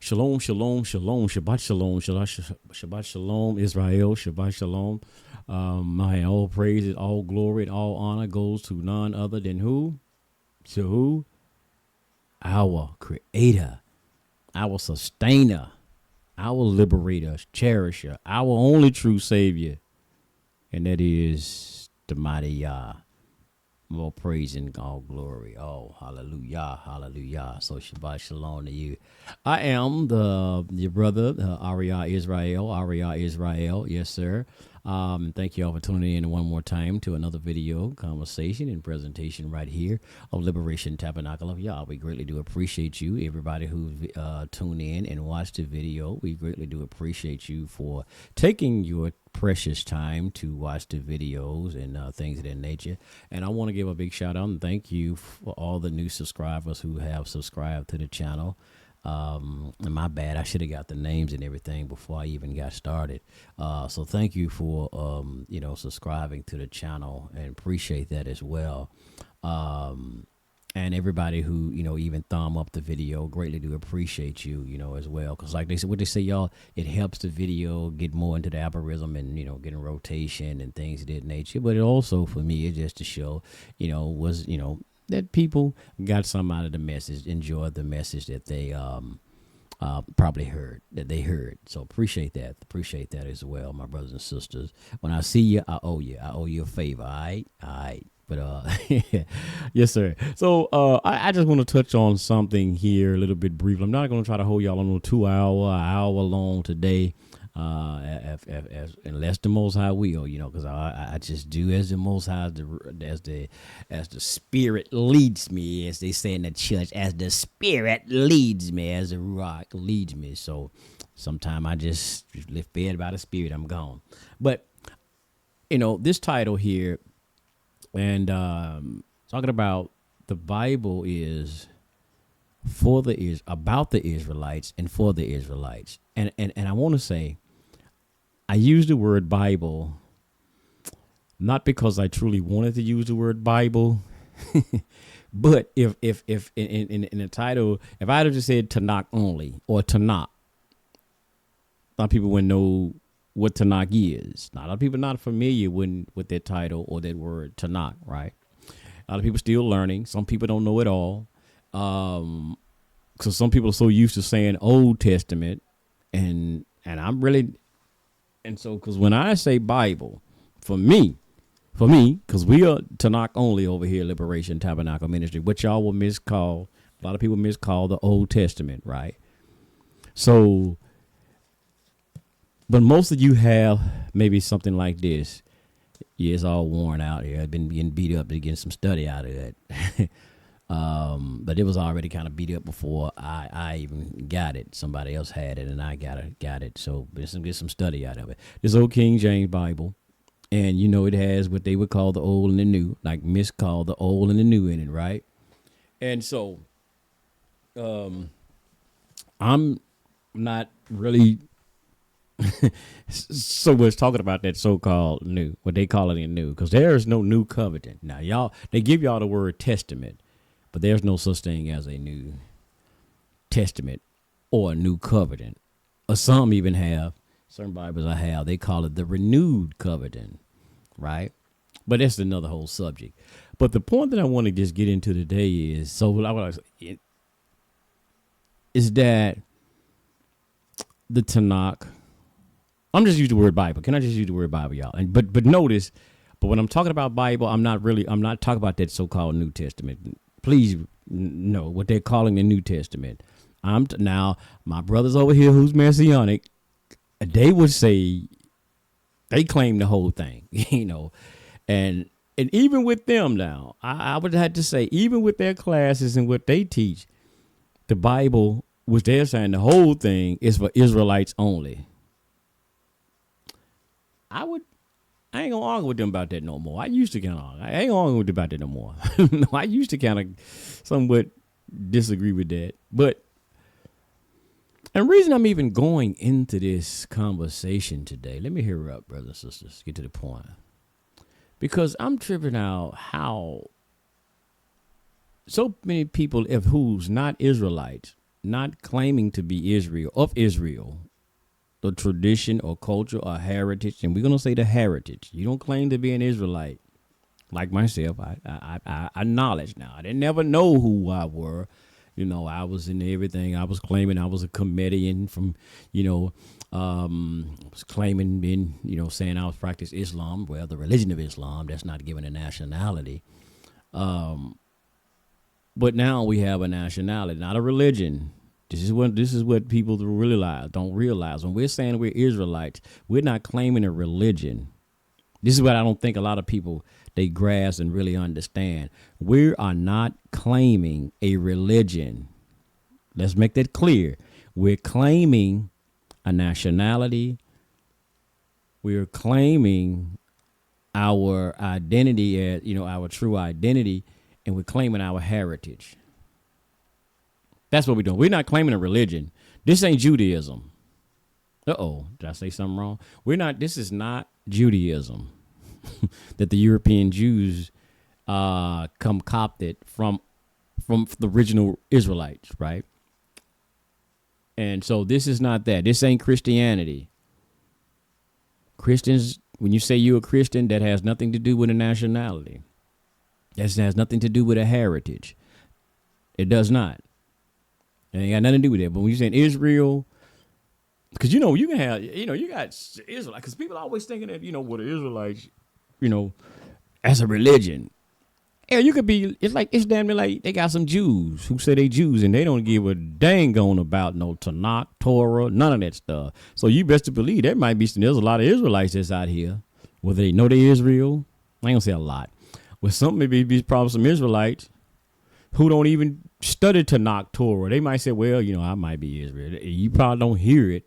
Shalom, shalom, shalom, Shabbat Shalom, Shabbat Shalom, Israel, Shabbat Shalom. My all praises, all glory, and all honor goes to none other than who? To who? Our Creator, our Sustainer, our Liberator, Cherisher, our only true Savior, and that is the mighty Yah. More praise and all glory. Oh, hallelujah, hallelujah. So Shabbat Shalom to you. I am your brother, Ariah Israel. Yes, sir. Thank you all for tuning in one more time to another video, conversation, and presentation right here of Liberation Tabernacle of Yah. We greatly do appreciate you, everybody who tuned in and watched the video. We greatly do appreciate you for taking your precious time to watch the videos and things of that nature. And I want to give a big shout out and thank you for all the new subscribers who have subscribed to the channel. And my bad, I should have got the names and everything before I even got started. So thank you for subscribing to the channel, and appreciate that as well. And everybody who, even thumb up the video, greatly do appreciate you, as well. Because like they said, what they say, y'all, it helps the video get more into the algorithm and, get in rotation and things of that nature. But it also, for me, it's just to show, that people got some out of the message, enjoyed the message that they probably heard, So appreciate that as well, my brothers and sisters. When I see you, I owe you a favor. All right. But yes, sir. So I just want to touch on something here a little bit briefly. I'm not going to try to hold y'all on a 2 hour long today, unless the Most High will, because I just do as the Most High, as the Spirit leads me, as they say in the church, as the Spirit leads me, as the Ruach leads me. So sometimes I just lift fed by the Spirit, I'm gone. But this title here. And talking about the Bible is about the Israelites and for the Israelites. And I want to say, I use the word Bible not because I truly wanted to use the word Bible, but if in the title, if I had just said Tanakh only or Tanakh, a lot of people wouldn't know what Tanakh is. Now, a lot of people are not familiar with that title or that word Tanakh, right? A lot of people still learning. Some people don't know it all. So some people are so used to saying Old Testament, and I'm really, and so because when I say Bible, for me, because we are Tanakh only over here, Liberation Tabernacle Ministry, which y'all will miscall. A lot of people miscall the Old Testament, right? So. But most of you have maybe something like this. Yeah, it's all worn out here. I've been getting beat up to get some study out of it. But it was already kind of beat up before I even got it. Somebody else had it, and I got it. So let's get some study out of it. This old King James Bible, and it has what they would call the old and the new, like miscall the old and the new in it, right? And so, I'm not really so much talking about that so-called new, what they call it in new, because there is no new covenant. Now, they give y'all the word testament, but there's no such thing as a new testament or a new covenant. Or some even have, certain Bibles I have, they call it the renewed covenant, right? But that's another whole subject. But the point that I want to just get into today is, is that the Tanakh, I'm just using the word Bible. Can I just use the word Bible, y'all? And but notice, but when I'm talking about Bible, I'm not talking about that so-called New Testament. Please know what they're calling the New Testament. Now my brothers over here who's Messianic, they would say they claim the whole thing, and even with them now, I would have to say, even with their classes and what they teach, the Bible, which they're saying the whole thing is for Israelites only. I ain't gonna argue with them about that no more. I used to kind of argue. I ain't gonna argue with them about that no more. No, I used to kind of somewhat disagree with that. But, and the reason I'm even going into this conversation today, let me hear it up, brothers and sisters, get to the point. Because I'm tripping out how so many people who's not Israelites not claiming to be Israel, the tradition or culture or heritage, and we're gonna say the heritage. You don't claim to be an Israelite like myself. I acknowledge now. I didn't never know who I were. I was in everything. I was claiming I was a comedian from, I was claiming being, saying I was practice Islam. Well, the religion of Islam, that's not given a nationality. But now we have a nationality, not a religion. This is what people don't realize. When we're saying we're Israelites, we're not claiming a religion. This is what I don't think a lot of people, they grasp and really understand. We are not claiming a religion. Let's make that clear. We're claiming a nationality. We're claiming our identity as, our true identity, and we're claiming our heritage. That's what we're doing. We're not claiming a religion. This ain't Judaism. Uh-oh, did I say something wrong? This is not Judaism that the European Jews concocted from the original Israelites, right? And so this is not that. This ain't Christianity. Christians, when you say you're a Christian, that has nothing to do with a nationality. That has nothing to do with a heritage. It does not. It ain't got nothing to do with that. But when you're saying Israel, because, you can have, you got Israelites, because people are always thinking that, what the Israelites, as a religion. Yeah, you could be, it's damn near like they got some Jews who say they Jews and they don't give a dang on about no Tanakh, Torah, none of that stuff. So you best to believe there's a lot of Israelites that's out here, whether they know they Israel, I ain't gonna say a lot. With some, maybe probably some Israelites who don't even study Tanakh, Torah. They might say, well, I might be Israel. You probably don't hear it.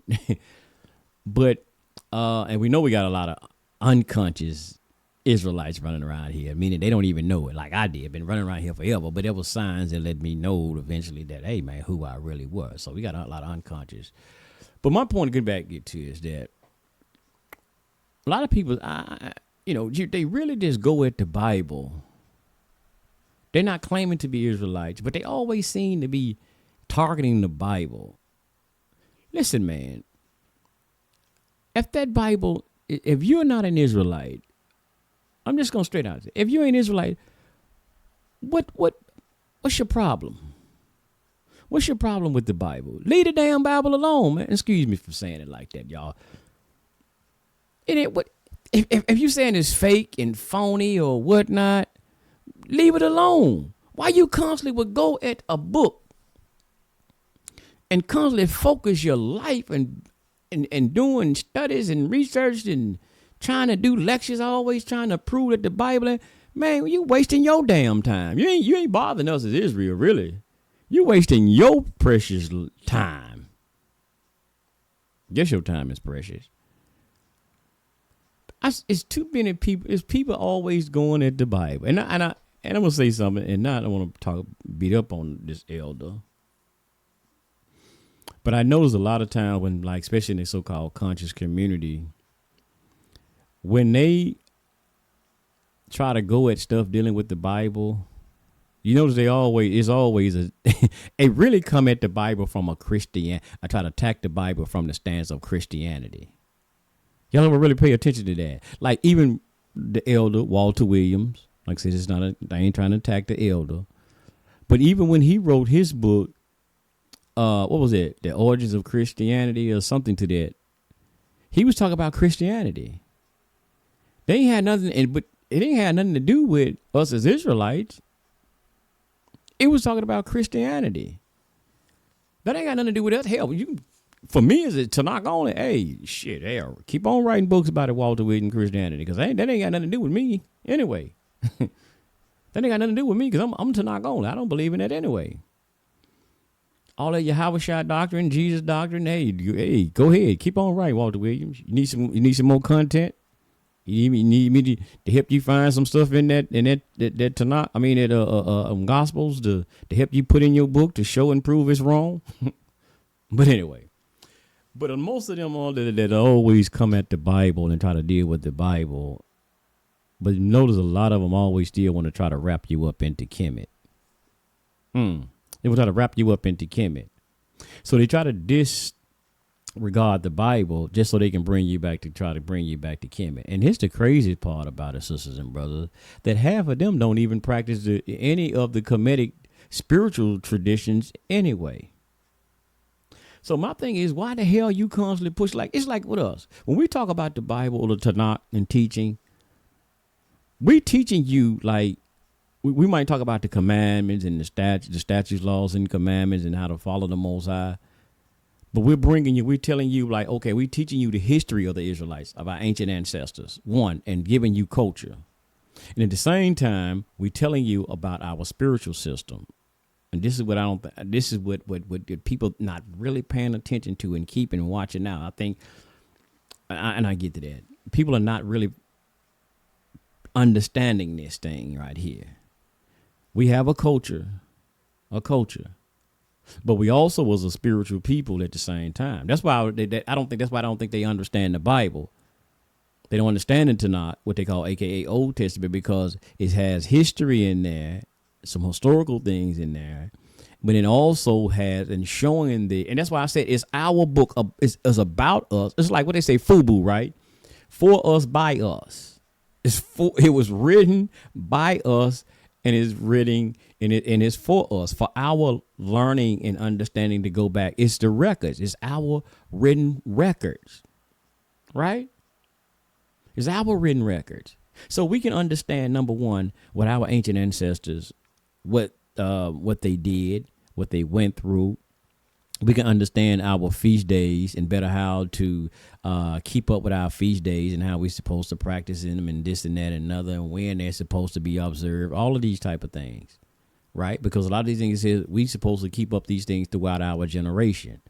But, and we know we got a lot of unconscious Israelites running around here, meaning they don't even know it like I did. Been running around here forever, but there was signs that let me know eventually that, hey, man, who I really was. So we got a lot of unconscious. But my point to get to is that a lot of people, they really just go at the Bible. They're not claiming to be Israelites, but they always seem to be targeting the Bible. Listen, man, if you're not an Israelite, I'm just going straight out. If you ain't Israelite, what's your problem? What's your problem with the Bible? Leave the damn Bible alone, man. Excuse me for saying it like that, y'all. If you're saying it's fake and phony or whatnot, leave it alone. Why you constantly would go at a book and constantly focus your life and doing studies and research and trying to do lectures, always trying to prove that the Bible, man, you wasting your damn time. You ain't bothering us as Israel, really. You wasting your precious time. Guess your time is precious. It's too many people. It's people always going at the Bible, and I'm gonna say something, and not I want to beat up on this elder, but I notice a lot of times when, like, especially in the so-called conscious community, when they try to go at stuff dealing with the Bible, you notice they really come at the Bible from a Christian. I try to attack the Bible from the stance of Christianity. Y'all ever really pay attention to that? Like, even the elder, Walter Williams, like I said, I ain't trying to attack the elder. But even when he wrote his book, what was it? The Origins of Christianity or something to that. He was talking about Christianity. But it ain't had nothing to do with us as Israelites. It was talking about Christianity. That ain't got nothing to do with us. Hell, for me, is it Tanakh only? Hey, shit, hell, keep on writing books about it, Walter Williams, Christianity, because that ain't got nothing to do with me anyway. That ain't got nothing to do with me, because I'm Tanakh only. I don't believe in that anyway. All that Yahweh doctrine, Jesus doctrine, hey, go ahead, keep on writing, Walter Williams. You need some more content. You need me to help you find some stuff in that Tanakh. I mean, that Gospels to help you put in your book to show and prove it's wrong. But anyway. But most of them all that always come at the Bible and try to deal with the Bible. But notice a lot of them always still want to try to wrap you up into Kemet. They will try to wrap you up into Kemet. So they try to disregard the Bible just so they can bring you back to try to bring you back to Kemet. And here's the crazy part about it, sisters and brothers, that half of them don't even practice any of the Kemetic spiritual traditions anyway. So my thing is, why the hell you constantly push it's like with us. When we talk about the Bible or the Tanakh and teaching, we teaching you like we might talk about the commandments and the statutes, laws, and commandments and how to follow the Most High. But we're telling you like, okay, we're teaching you the history of the Israelites, of our ancient ancestors, one, and giving you culture. And at the same time, we're telling you about our spiritual system. And this is what people not really paying attention to and keeping watching now. I think, and I get to that. People are not really understanding this thing right here. We have a culture, but we also was a spiritual people at the same time. That's why I don't think they understand the Bible. They don't understand it Tanakh, what they call AKA Old Testament, because it has history in there, some historical things in there, but it also has and showing and that's why I said it's our book. It's about us. It's like what they say, FUBU, right? For us, by us. It was written by us. And it's written and it's for us, for our learning and understanding to go back. It's the records. It's our written records, right? It's our written records. So we can understand, number one, what our ancient ancestors, what they did, what they went through. We can understand our feast days and better how to keep up with our feast days and how we're supposed to practice in them and this and that and another and when they're supposed to be observed. All of these type of things, right? Because a lot of these things is we supposed to keep up these things throughout our generation.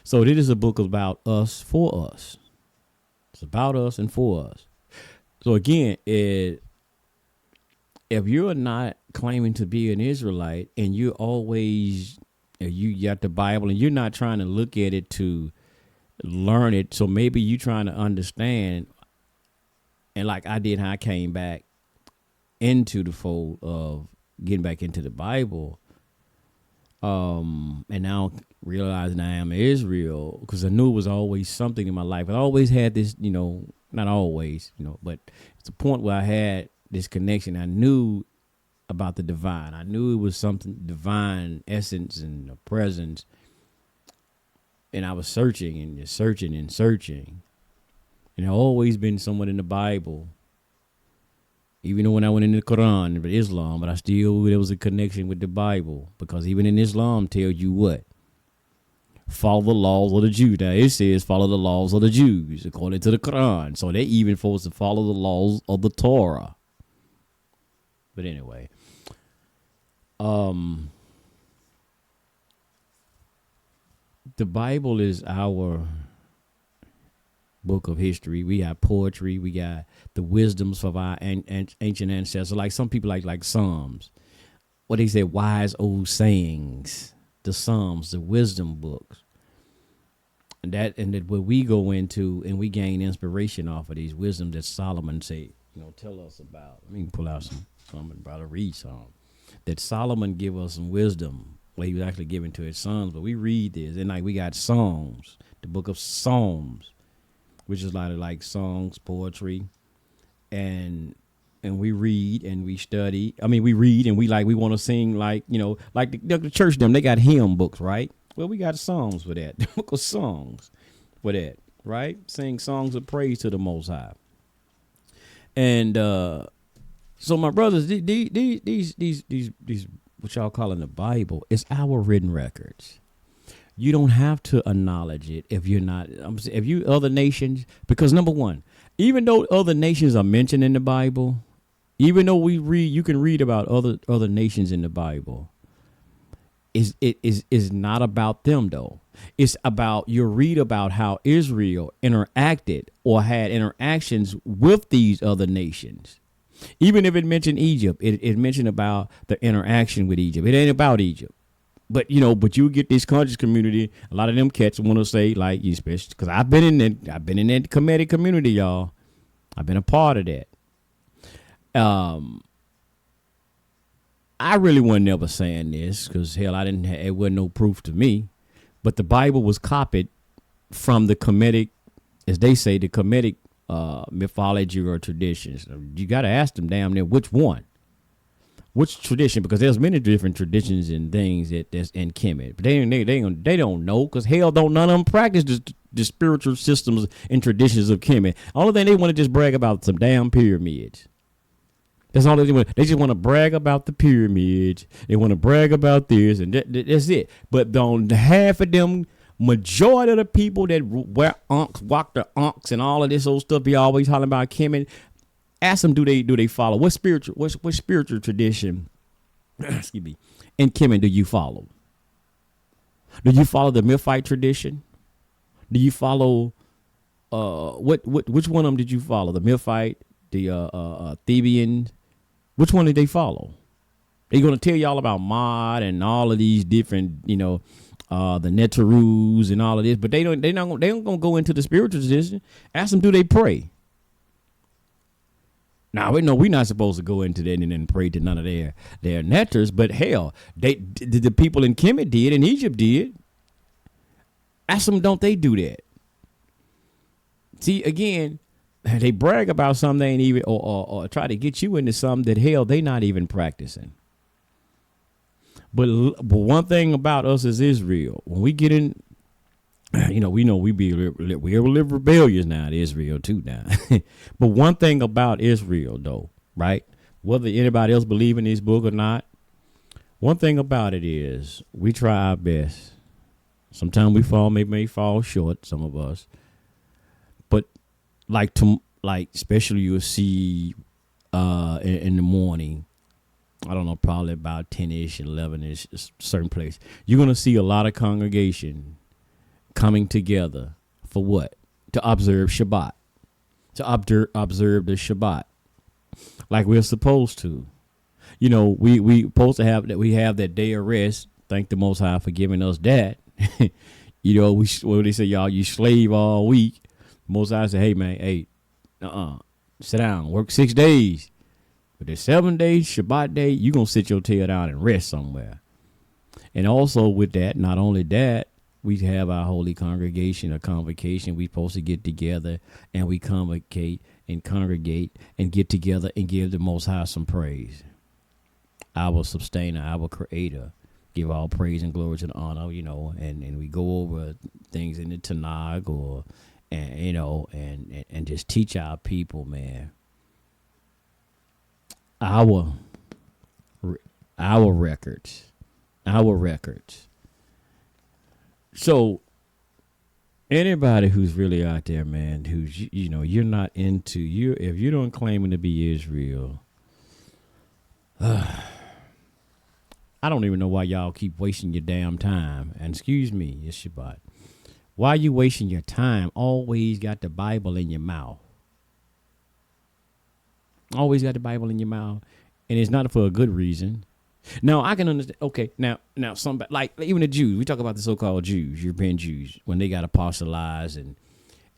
So this is a book about us, for us. It's about us and for us. So again, if you're not claiming to be an Israelite and you're always you got the Bible and you're not trying to look at it to learn it. So maybe you trying to understand. And like I did, how I came back into the fold of getting back into the Bible. And now realizing I am Israel, because I knew it was always something in my life. I always had this, not always, but it's a point where I had this connection. I knew about the divine. I knew it was something divine essence and a presence. And I was searching and just searching and searching. And I've always been someone in the Bible. Even though when I went into the Quran, but Islam, but there was a connection with the Bible. Because even in Islam tell you what? Follow the laws of the Jews. Now it says follow the laws of the Jews according to the Quran. So they even forced to follow the laws of the Torah. But anyway. The Bible is our book of history. We got poetry. We got the wisdoms of our ancient ancestors. Like some people like Psalms. What they say, wise old sayings. The Psalms, the wisdom books. And that what we go into and we gain inspiration off of these wisdoms that Solomon said, tell us about. Let me pull out some and brother read some. That Solomon give us some wisdom. Well, he was actually giving to his sons, but we read this. And like we got Psalms, the book of Psalms, which is like songs, poetry, and we read and we study. I mean, we read and we want to sing like the church them. They got hymn books, right? Well, we got Psalms for that. The book of songs for that, right? Sing songs of praise to the Most High. And so my brothers, these what y'all calling the Bible, it's our written records. You don't have to acknowledge it if you're not. If you other nations, because number one, even though other nations are mentioned in the Bible, even though you can read about other nations in the Bible. It is not about them though. It's about you read about how Israel interacted or had interactions with these other nations. Even if it mentioned Egypt, it mentioned about the interaction with Egypt. It ain't about Egypt. But you get this conscious community. A lot of them cats want to say like, especially because I've been in that Kemetic community, y'all. I've been a part of that. I really wasn't never saying this because hell, it wasn't no proof to me. But the Bible was copied from the Kemetic, as they say, the Kemetic mythology or traditions. You got to ask them damn near which one. Which tradition? Because there's many different traditions and things that's in Kemet, but they don't know because hell, don't none of them practice the spiritual systems and traditions of Kemet. Only thing they want to just brag about some damn pyramids. That's all they want. They just want to brag about the pyramids. They want to brag about this, and that's it. But on half of them, majority of the people that wear unks, walk the unks, and all of this old stuff, be always talking about Kemet. Ask them, do they follow what spiritual tradition? Excuse me. In Kemet, do you follow? Do you follow the Miphite tradition? Do you follow which one of them did you follow? The Miphite, the Theban? Which one did they follow? They're gonna tell you all about Mod and all of these different, the Netarus and all of this, but they don't gonna go into the spiritual tradition. Ask them, do they pray? Now we know we're not supposed to go into that and then pray to none of their netters, but hell, the people in Kemet did, and Egypt did. Ask them, don't they do that? See, again, they brag about something they ain't even, or try to get you into something that hell they not even practicing. But one thing about us as Israel, when we get in, we're rebellious now to Israel too now. But one thing about Israel though, right? Whether anybody else believe in this book or not, one thing about it is we try our best. Sometimes we may fall short, some of us. But especially you'll see in the morning, I don't know, probably about 10-ish, 11-ish, certain place. You're going to see a lot of congregation coming together for what? To observe Shabbat. To observe the Shabbat. Like we're supposed to. We supposed to have that. We have that day of rest. Thank the Most High for giving us that. What they say, y'all, you slave all week. Most High say, hey, man, sit down, work 6 days. But the 7 days, Shabbat day, you're going to sit your tail down and rest somewhere. And also with that, not only that, we have our holy congregation, a convocation. We supposed to get together and we convocate and congregate and get together and give the Most High some praise. Our sustainer, our creator, give all praise and glory to the honor, and we go over things in the Tanakh and just teach our people, man, our records. So anybody who's really out there, man, who's, you're not into if you don't claim to be Israel, I don't even know why y'all keep wasting your damn time. And excuse me, it's Shabbat. Why are you wasting your time? Always got the Bible in your mouth. Always got the Bible in your mouth. And it's not for a good reason. Now, I can understand. Okay, now, somebody, like even the Jews, we talk about the so-called Jews, European Jews, when they got apostolized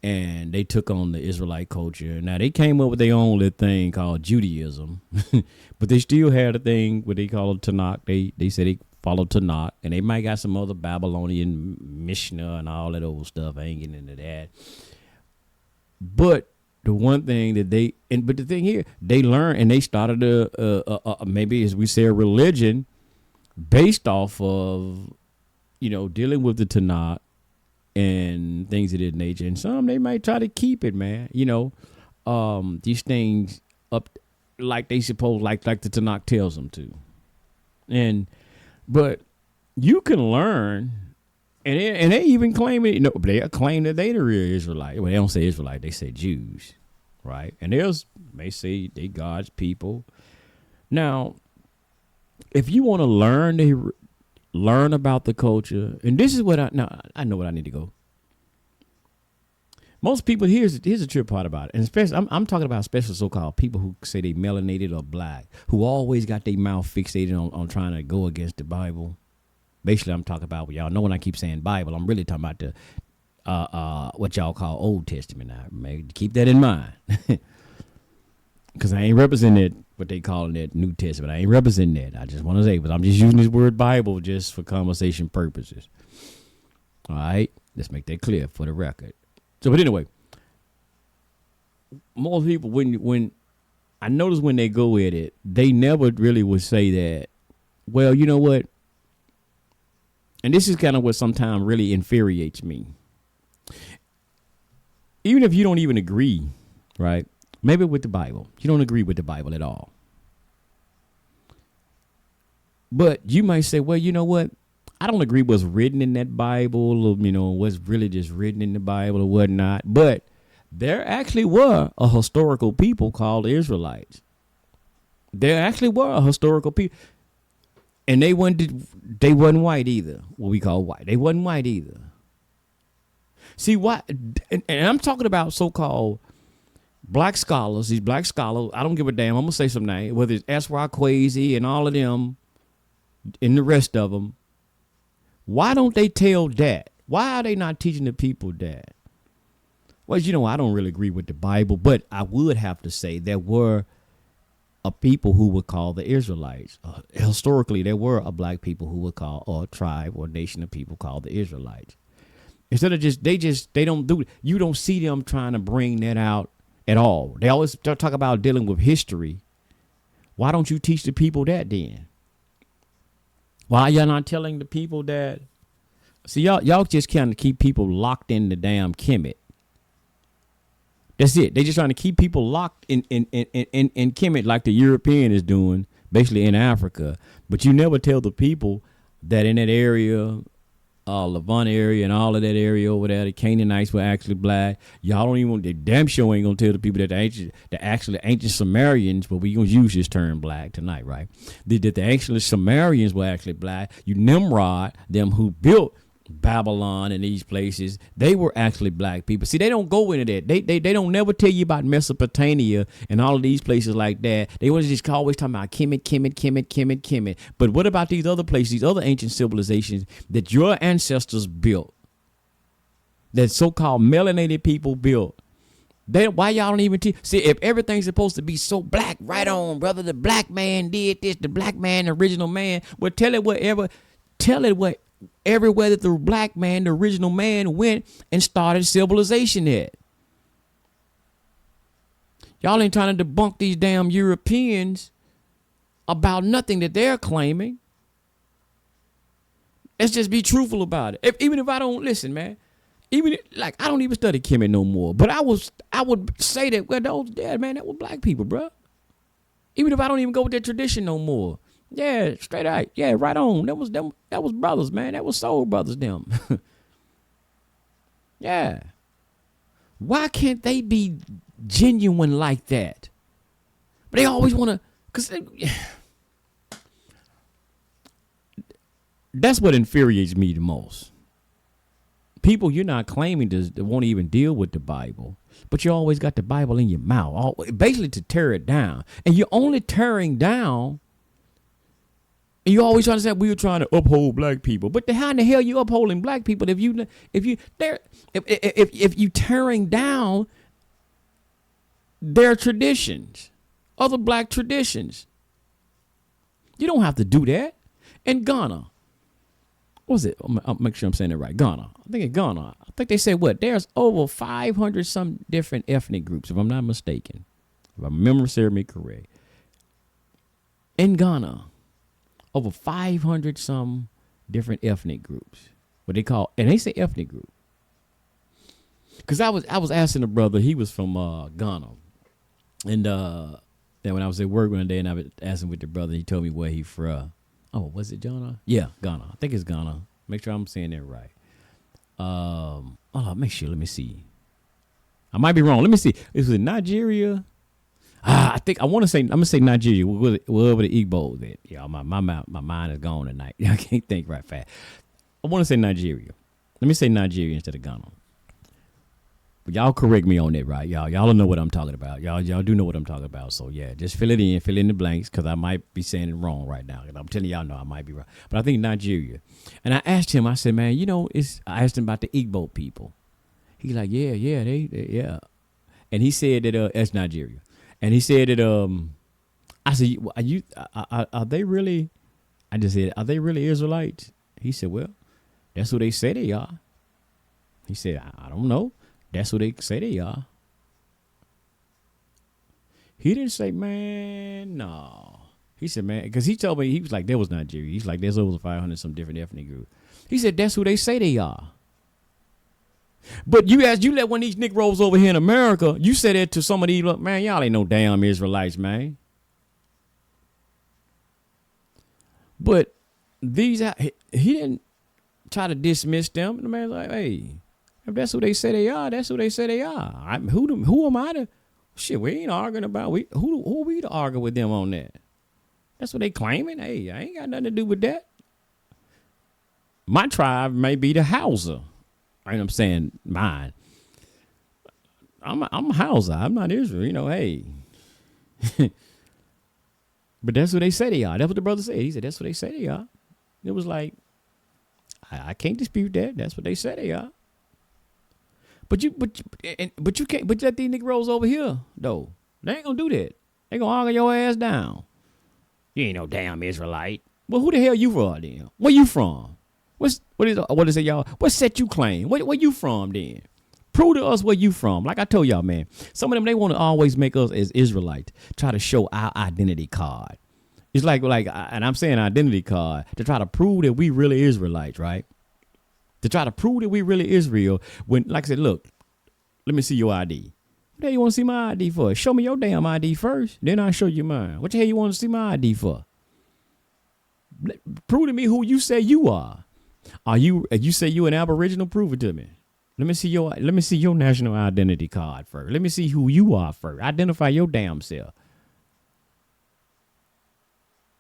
and they took on the Israelite culture. Now, they came up with their own little thing called Judaism, but they still had a thing what they call Tanakh. They said they followed Tanakh, and they might got some other Babylonian Mishnah and all that old stuff. I ain't getting into that. But the one thing that but the thing here, they learned and they started maybe as we say a religion based off of, dealing with the Tanakh and things of that nature. And some they might try to keep it, man. These things up like they suppose, like the Tanakh tells them to. But you can learn. And they even claim it, they claim that they the real Israelite. Well, they don't say Israelite, they say Jews, right? And they say they God's people. Now, if you want to learn about the culture, and this is what I know what I need to go. Most people, here's the trip part about it, and especially I'm talking about special so-called people who say they melanated or black, who always got their mouth fixated on trying to go against the Bible. Basically, I'm talking about, y'all know when I keep saying Bible, I'm really talking about the what y'all call Old Testament. Now, maybe keep that in mind, because I ain't representing what they call in that New Testament. I ain't representing that. I just want to say, but I'm just using this word Bible just for conversation purposes. All right, let's make that clear for the record. So, but anyway, most people when I notice when they go at it, they never really would say that. Well, you know what? And this is kind of what sometimes really infuriates me. Even if you don't even agree, right? Maybe with the Bible. You don't agree with the Bible at all. But you might say, well, you know what? I don't agree what's written in that Bible or, what's really just written in the Bible or whatnot. But there actually were a historical people called the Israelites. There actually were a historical people. And they wasn't white either. What we call white. They wasn't white either. See, why? And I'm talking about so-called black scholars. These black scholars, I don't give a damn. I'm going to say some name. Whether it's S.Y. Quasi and all of them and the rest of them. Why don't they tell that? Why are they not teaching the people that? Well, I don't really agree with the Bible, but I would have to say there were a people who would call the Israelites. Historically, there were a black people who would call, or a tribe or a nation of people called the Israelites. Instead of they don't do, you don't see them trying to bring that out at all. They always talk about dealing with history. Why don't you teach the people that then? Why y'all not telling the people that? See, y'all just kind of keep people locked in the damn Kemet. That's it. They just trying to keep people locked in Kemet like the European is doing, basically in Africa. But you never tell the people that in that area, Levant area and all of that area over there, the Canaanites were actually black. Y'all don't even, they damn sure ain't gonna tell the people that the ancient Sumerians, but we gonna use this term black tonight, right? That the ancient Sumerians were actually black. You Nimrod, them who built Babylon and these places, they were actually black people. See, they don't go into that. They don't never tell you about Mesopotamia and all of these places like that. They was just always talking about Kemet. But what about these other places, these other ancient civilizations that your ancestors built, that so-called melanated people built? Why y'all don't even see, if everything's supposed to be so black, right on, brother, the black man did this, the black man, the original man, well, tell it everywhere that the black man, the original man, went and started civilization at. Y'all ain't trying to debunk these damn Europeans about nothing that they're claiming. Let's just be truthful about it. Even if I don't listen, man. I don't even study Kemet no more. But I would say that, well, that was black people, bro. Even if I don't even go with their tradition no more. Yeah, straight out. Yeah, right on. That was brothers, man. That was soul brothers, them. Yeah. Why can't they be genuine like that? But they always want to, because that's what infuriates me the most. People you're not claiming to won't even deal with the Bible, but you always got the Bible in your mouth, basically to tear it down. And you're only tearing down. And you always trying to say we were trying to uphold black people, but how in the hell you upholding black people if you tearing down their traditions, other black traditions? You don't have to do that. In Ghana, what was it? I'll make sure I'm saying it right. Ghana. I think in Ghana, I think they said there's over 500 some different ethnic groups, if I'm not mistaken, if my memory serves me correct. In Ghana. Over 500 some different ethnic groups. What they call, and they say ethnic group. Because I was asking a brother, he was from Ghana. And then when I was at work one day and I was asking with the brother, he told me where he from. Oh, was it Ghana? Yeah, Ghana. I think it's Ghana. Make sure I'm saying that right. Make sure, let me see. I might be wrong. Let me see. Is it Nigeria? I think I'm gonna say Nigeria. Wherever the Igbo that. Yeah, my mind is gone tonight. I can't think right fast. I want to say Nigeria. Let me say Nigeria instead of Ghana. But y'all correct me on that, right? Y'all don't know what I'm talking about. Y'all do know what I'm talking about. So yeah, just fill in the blanks, because I might be saying it wrong right now. And I'm telling y'all, no, I might be wrong. But I think Nigeria. And I asked him. I said, man, I asked him about the Igbo people. He's like, yeah, they. And he said that that's Nigeria. And he said that I said, are they really? I just said, are they really Israelites? He said, well, that's who they say they are. He said, I don't know. That's who they say they are. He didn't say, man, no. He said, man, because he told me, he was like, there was Nigeria. He's like, there's over 500 some different ethnic groups. He said, that's who they say they are. But you let one of these Negroes over here in America, you said that to some of these, look, man, y'all ain't no damn Israelites, man. But these, he didn't try to dismiss them. The man's like, hey, if that's who they say they are, that's who they say they are. Who am I to? Shit, we ain't arguing about. Who are we to argue with them on that? That's what they claiming. Hey, I ain't got nothing to do with that. My tribe may be the Hausa. You know what I'm saying? Mine. I'm Hausa. I'm not Israel. You know, hey. But that's what they say they are. That's what the brother said. He said, that's what they say they are. It was like, I can't dispute that. That's what they say they are. But you can't, but let these Negroes over here, though. They ain't gonna do that. They gonna argue your ass down. You ain't no damn Israelite. Well, who the hell you from then? Where you from? What is it, y'all? What set you claim? Where you from then? Prove to us where you from. Like I told y'all, man, some of them, they want to always make us as Israelites try to show our identity card. It's like, and I'm saying identity card to try to prove that we really Israelites, right? To try to prove that we really Israel. When, like I said, look, let me see your ID. What the hell you want to see my ID for? Show me your damn ID first, then I'll show you mine. What the hell you want to see my ID for? Prove to me who you say you are. You say you an Aboriginal? Prove it to me. Let me see your national identity card first. Let me see who you are first. Identify your damn self.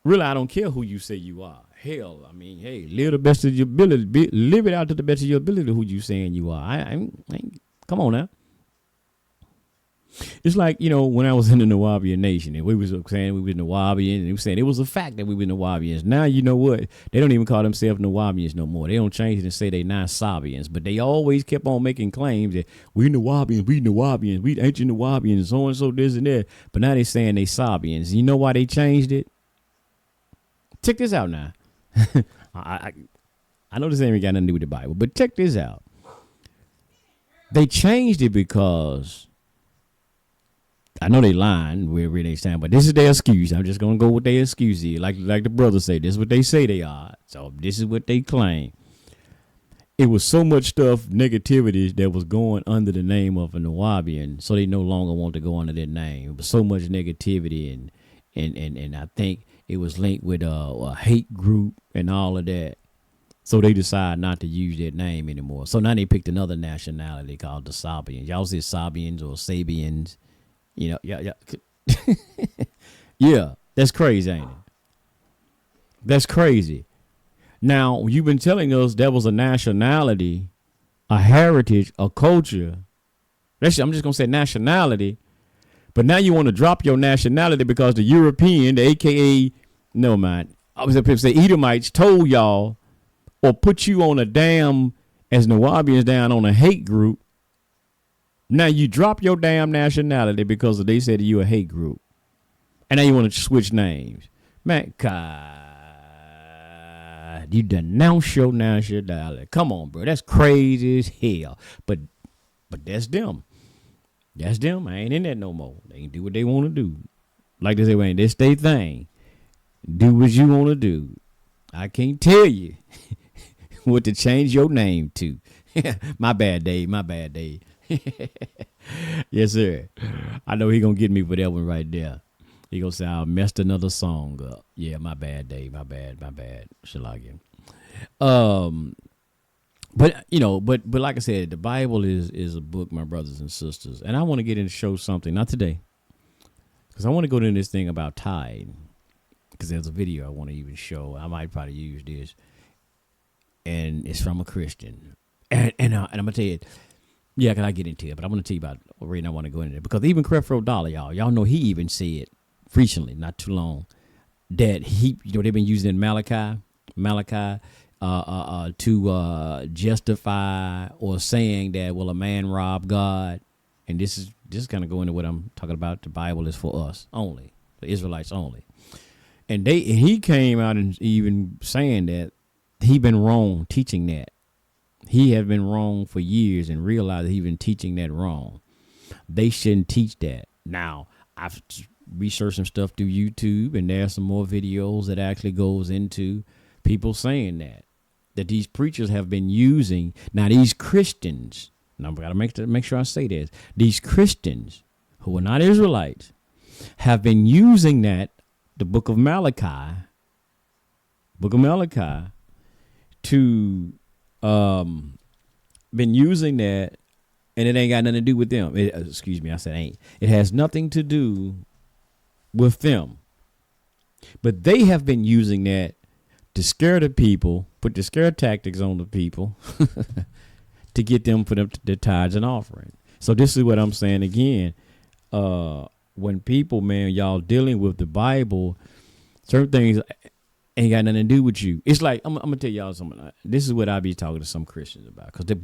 Really, I don't care who you say you are. Hell, I mean, hey, live the best of your ability. Live it out to the best of your ability who you saying you are. I come on now. It's like, you know, when I was in the Nawabian Nation and we was saying we were Nawabian and we were saying it was a fact that we were Nawabians. Now, you know what? They don't even call themselves Nawabians no more. They don't change it and say they non-Sabians, but they always kept on making claims that we Nawabians, we ancient Nawabians, so and so, this and that. But now they saying they Sabians. You know why they changed it? Check this out now. I know this ain't even got nothing to do with the Bible, but check this out. They changed it because I know they lying where they stand, but this is their excuse. I'm just gonna go with their excuse here. Like the brother say, this is what they say they are. So this is what they claim. It was so much stuff, negativity that was going under the name of a Nawabian, so they no longer want to go under that name. It was so much negativity and I think it was linked with a hate group and all of that. So they decide not to use that name anymore. So now they picked another nationality called the Sabians. Y'all say Sabians or Sabians. You know, yeah. Yeah, that's crazy, ain't it? That's crazy. Now, you've been telling us there was a nationality, a heritage, a culture. I'm just going to say nationality. But now you want to drop your nationality because the European, the AKA, no mind, I was going to say Edomites told y'all or put you on a damn, as Nawabians down on a hate group. Now you drop your damn nationality because they said you a hate group. And now you want to switch names. Man, God, you denounce your nationality. Come on, bro. That's crazy as hell. But that's them. That's them. I ain't in that no more. They can do what they want to do. Like they say, man, this they thing. Do what you want to do. I can't tell you what to change your name to. My bad, Dave. My bad, Dave. Yes, sir. I know he gonna get me for that one right there. He gonna say I messed another song up. Yeah, my bad, Dave. My bad. Shalagia. But you know, but like I said, the Bible is a book, my brothers and sisters, and I want to get in and show something. Not today, because I want to go into this thing about tithe. Because there's a video I want to even show. I might probably use this, and it's from a Christian, and I'm gonna tell you. Yeah, can I get into it? But I'm going to tell you about what reason I want to go into it. Because even Creflo Dollar, y'all know he even said recently, not too long, that he, you know, they've been using Malachi to justify or saying that, well, a man robbed God. And this is kind of going into what I'm talking about. The Bible is for us only. the Israelites only. And he came out and even saying that he been wrong teaching that. He had been wrong for years and realized he been teaching that wrong. They shouldn't teach that. Now, I've researched some stuff through YouTube, and there's some more videos that actually goes into people saying that these preachers have been using. Now, these Christians, and I've got to make sure I say this, these Christians who are not Israelites have been using the book of Malachi, to been using that, and it ain't got nothing to do with them. Excuse me, I said ain't. It has nothing to do with them. But they have been using that to scare the people, put the scare tactics on the people to get them for them the tithes and offering. So this is what I'm saying again. When people, man, y'all dealing with the Bible, certain things ain't got nothing to do with you. It's like, I'm gonna tell y'all something. This is what I be talking to some Christians about, because they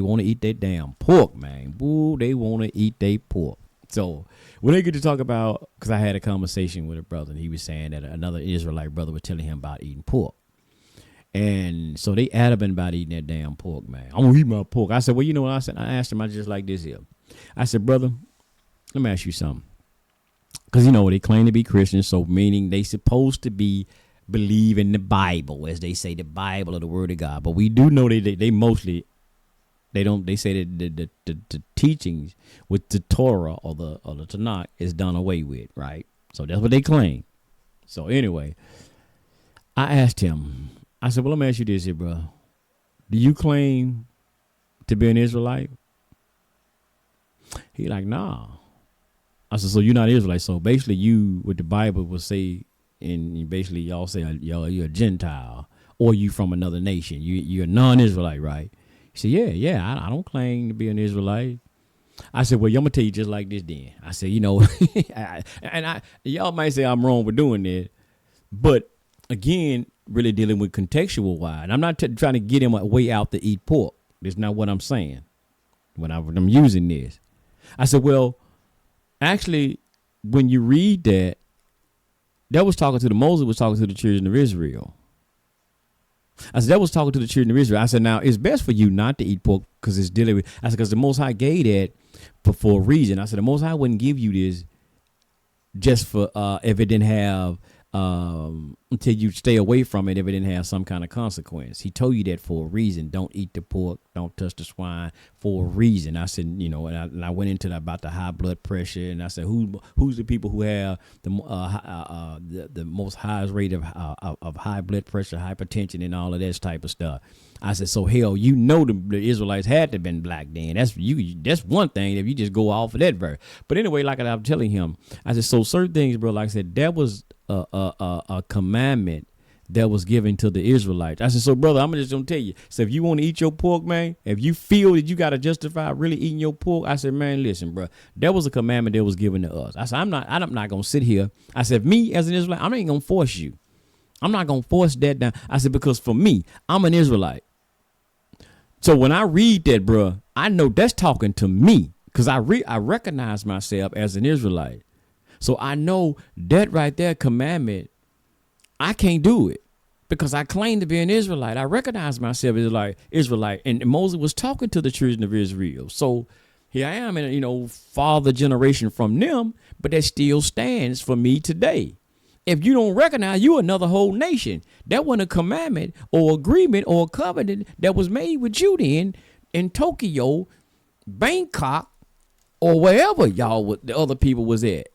want to eat their damn pork, man. Boo, they want to eat their pork. So when they get to talk about, because I had a conversation with a brother, and he was saying that another Israelite brother was telling him about eating pork. And so they adamant about eating that damn pork, man. I'm gonna eat my pork. I said, well, you know what I said? I asked him, I just like this here. I said, brother, let me ask you something. Because, you know, they claim to be Christians, so meaning they supposed to believe in the Bible, as they say, the Bible or the Word of God. But we do know they mostly, they say that the teachings with the Torah or the Tanakh is done away with, right? So that's what they claim. So anyway, I asked him, I said, well, let me ask you this here, bro. Do you claim to be an Israelite? He like, nah. I said, so you're not Israelite. So basically you, what the Bible will say, and basically y'all say you're a Gentile, or you from another nation. You're a non-Israelite, right? He said, yeah, I don't claim to be an Israelite. I said, well, I'm going to tell you just like this then. I said, you know, y'all might say I'm wrong for doing that. But again, really dealing with contextual wise. And I'm not trying to get him way out to eat pork. That's not what I'm saying when I'm using this. I said, well, actually, when you read that was talking to Moses was talking to the children of Israel. I said, that was talking to the children of Israel. I said, now, it's best for you not to eat pork because it's dealing with, I said, because the Most High gave that for a reason. I said, the Most High wouldn't give you this just for, if it didn't have, until you stay away from it, if it didn't have some kind of consequence. He told you that for a reason. Don't eat the pork. Don't touch the swine for a reason. I said, you know, and I went into that about the high blood pressure, and I said, who's the people who have the most highest rate of high blood pressure, hypertension, and all of that type of stuff. I said, so hell, you know, the Israelites had to have been black then. That's one thing if you just go off of that verse. But anyway, like I'm telling him, I said, so certain things, bro, like I said, that was a commandment that was given to the Israelites. I said, so brother, I'm just gonna tell you. So if you want to eat your pork, man, if you feel that you got to justify really eating your pork, I said, man, listen, bro, that was a commandment that was given to us. I said, I'm not gonna sit here. I said, me as an Israelite, I ain't gonna force you. I'm not gonna force that down. I said, because for me, I'm an Israelite. So when I read that, bro, I know that's talking to me because I recognize myself as an Israelite. So I know that right there commandment, I can't do it because I claim to be an Israelite. I recognize myself as Israelite. And Moses was talking to the children of Israel. So here I am in, you know, farther generation from them, but that still stands for me today. If you don't recognize, you another whole nation. That wasn't a commandment or agreement or covenant that was made with you then in Tokyo, Bangkok, or wherever the other people was at.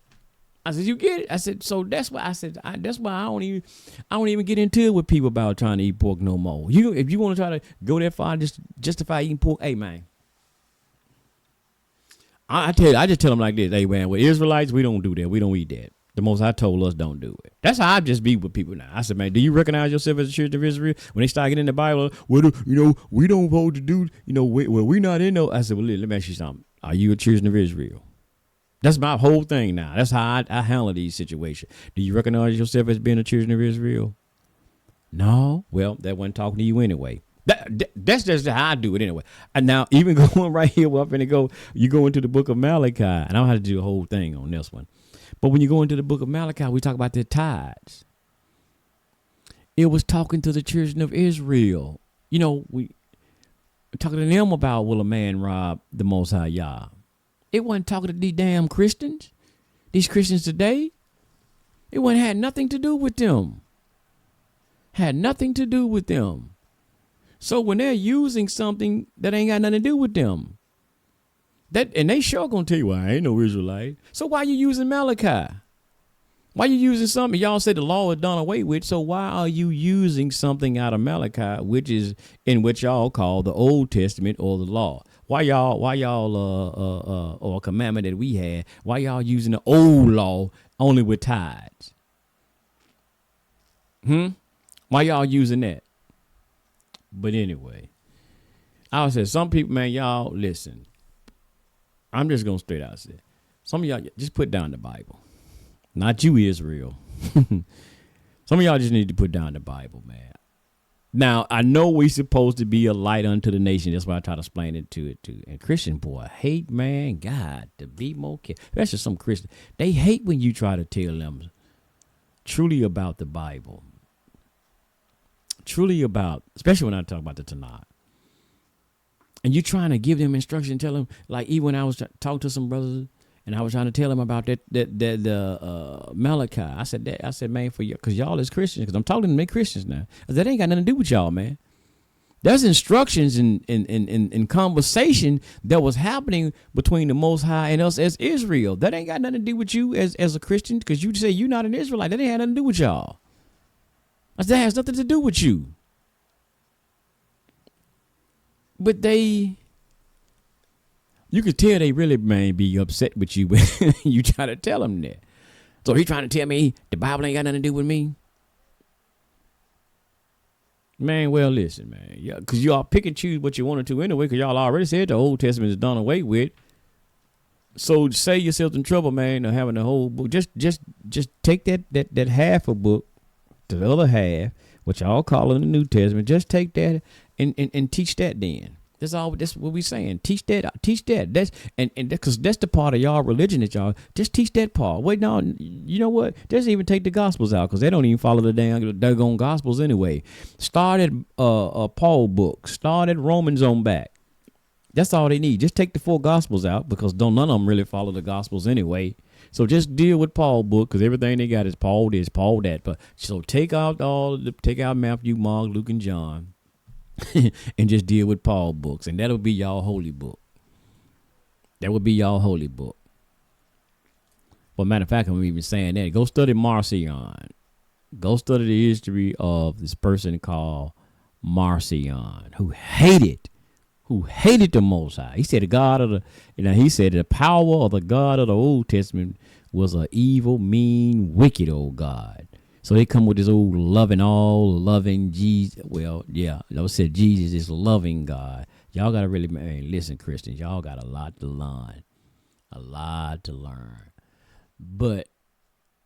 I said, you get it? I said, so that's why I said, that's why I don't even get into it with people about trying to eat pork no more. If you want to try to go that far, just justify eating pork, hey man. I just tell them like this, hey man, with Israelites, we don't do that. We don't eat that. The Most High told us don't do it. That's how I just be with people now. I said, man, do you recognize yourself as a children of Israel? When they start getting in the Bible, well, you know, we don't vote to do, you know, we're not in no. I said, well, let me ask you something. Are you a children of Israel? That's my whole thing now. That's how I handle these situations. Do you recognize yourself as being a children of Israel? No. Well, that wasn't talking to you anyway. That's just how I do it anyway. And now, even going right here, you go into the book of Malachi, and I don't have to do a whole thing on this one. But when you go into the book of Malachi, we talk about the tithes. It was talking to the children of Israel. You know, we talking to them about will a man rob the Most High Yah. It wasn't talking to these damn Christians. These Christians today, it wasn't had nothing to do with them. Had nothing to do with them. So when they're using something that ain't got nothing to do with them, and they sure gonna tell you, well, I ain't no Israelite. So why you using Malachi? Why you using something? Y'all say the law is done away with. So why are you using something out of Malachi, which is in what y'all call the Old Testament or the law? Why y'all or a commandment that we had? Why y'all using the old law only with tithes? Why y'all using that? But anyway, I would say some people, man, y'all listen. I'm just gonna straight out say, some of y'all just put down the Bible. Not you, Israel. Some of y'all just need to put down the Bible, man. Now, I know we supposed to be a light unto the nation. That's why I try to explain it to. And Christian boy hate, man, God, to be more careful. That's just some Christian. They hate when you try to tell them truly about the Bible. Truly about, especially when I talk about the Tanakh. And you trying to give them instruction and tell them, like even when I was talking to some brothers, and I was trying to tell him about the Malachi. I said, man, for you, because y'all is Christians, because I'm talking to them, they Christians now. That ain't got nothing to do with y'all, man. There's instructions in conversation that was happening between the Most High and us as Israel. That ain't got nothing to do with you as a Christian, because you say you're not an Israelite. That ain't had nothing to do with y'all. That has nothing to do with you. But you could tell they really, man, be upset with you when you try to tell them that. So he trying to tell me the Bible ain't got nothing to do with me? Man, well, listen, man. Yeah, because y'all pick and choose what you wanted to anyway, because y'all already said the Old Testament is done away with. So save yourself in trouble, man, of having the whole book. Just take that half a book to the other half, which y'all call in the New Testament. Just take that and teach that then. That's what we saying. Teach that. That's because that's the part of y'all religion that y'all just teach that part. Wait, no, you know what? Just even take the Gospels out, because they don't even follow the daggone Gospels anyway. Start at Paul book. Start at Romans on back. That's all they need. Just take the 4 Gospels out, because none of them really follow the Gospels anyway. So just deal with Paul book, because everything they got is Paul this, Paul that. But so take out Matthew, Mark, Luke, and John. And just deal with Paul books, and that'll be y'all holy book. That would be y'all holy book. Well, matter of fact, I'm even saying that. Go study Marcion. Go study the history of this person called Marcion, who hated the Most High. He said the power of the God of the Old Testament was an evil, mean, wicked old God. So they come with this old loving Jesus. Well, yeah, I said Jesus is loving God. Y'all got to really, man, listen, Christians, y'all got a lot to learn. But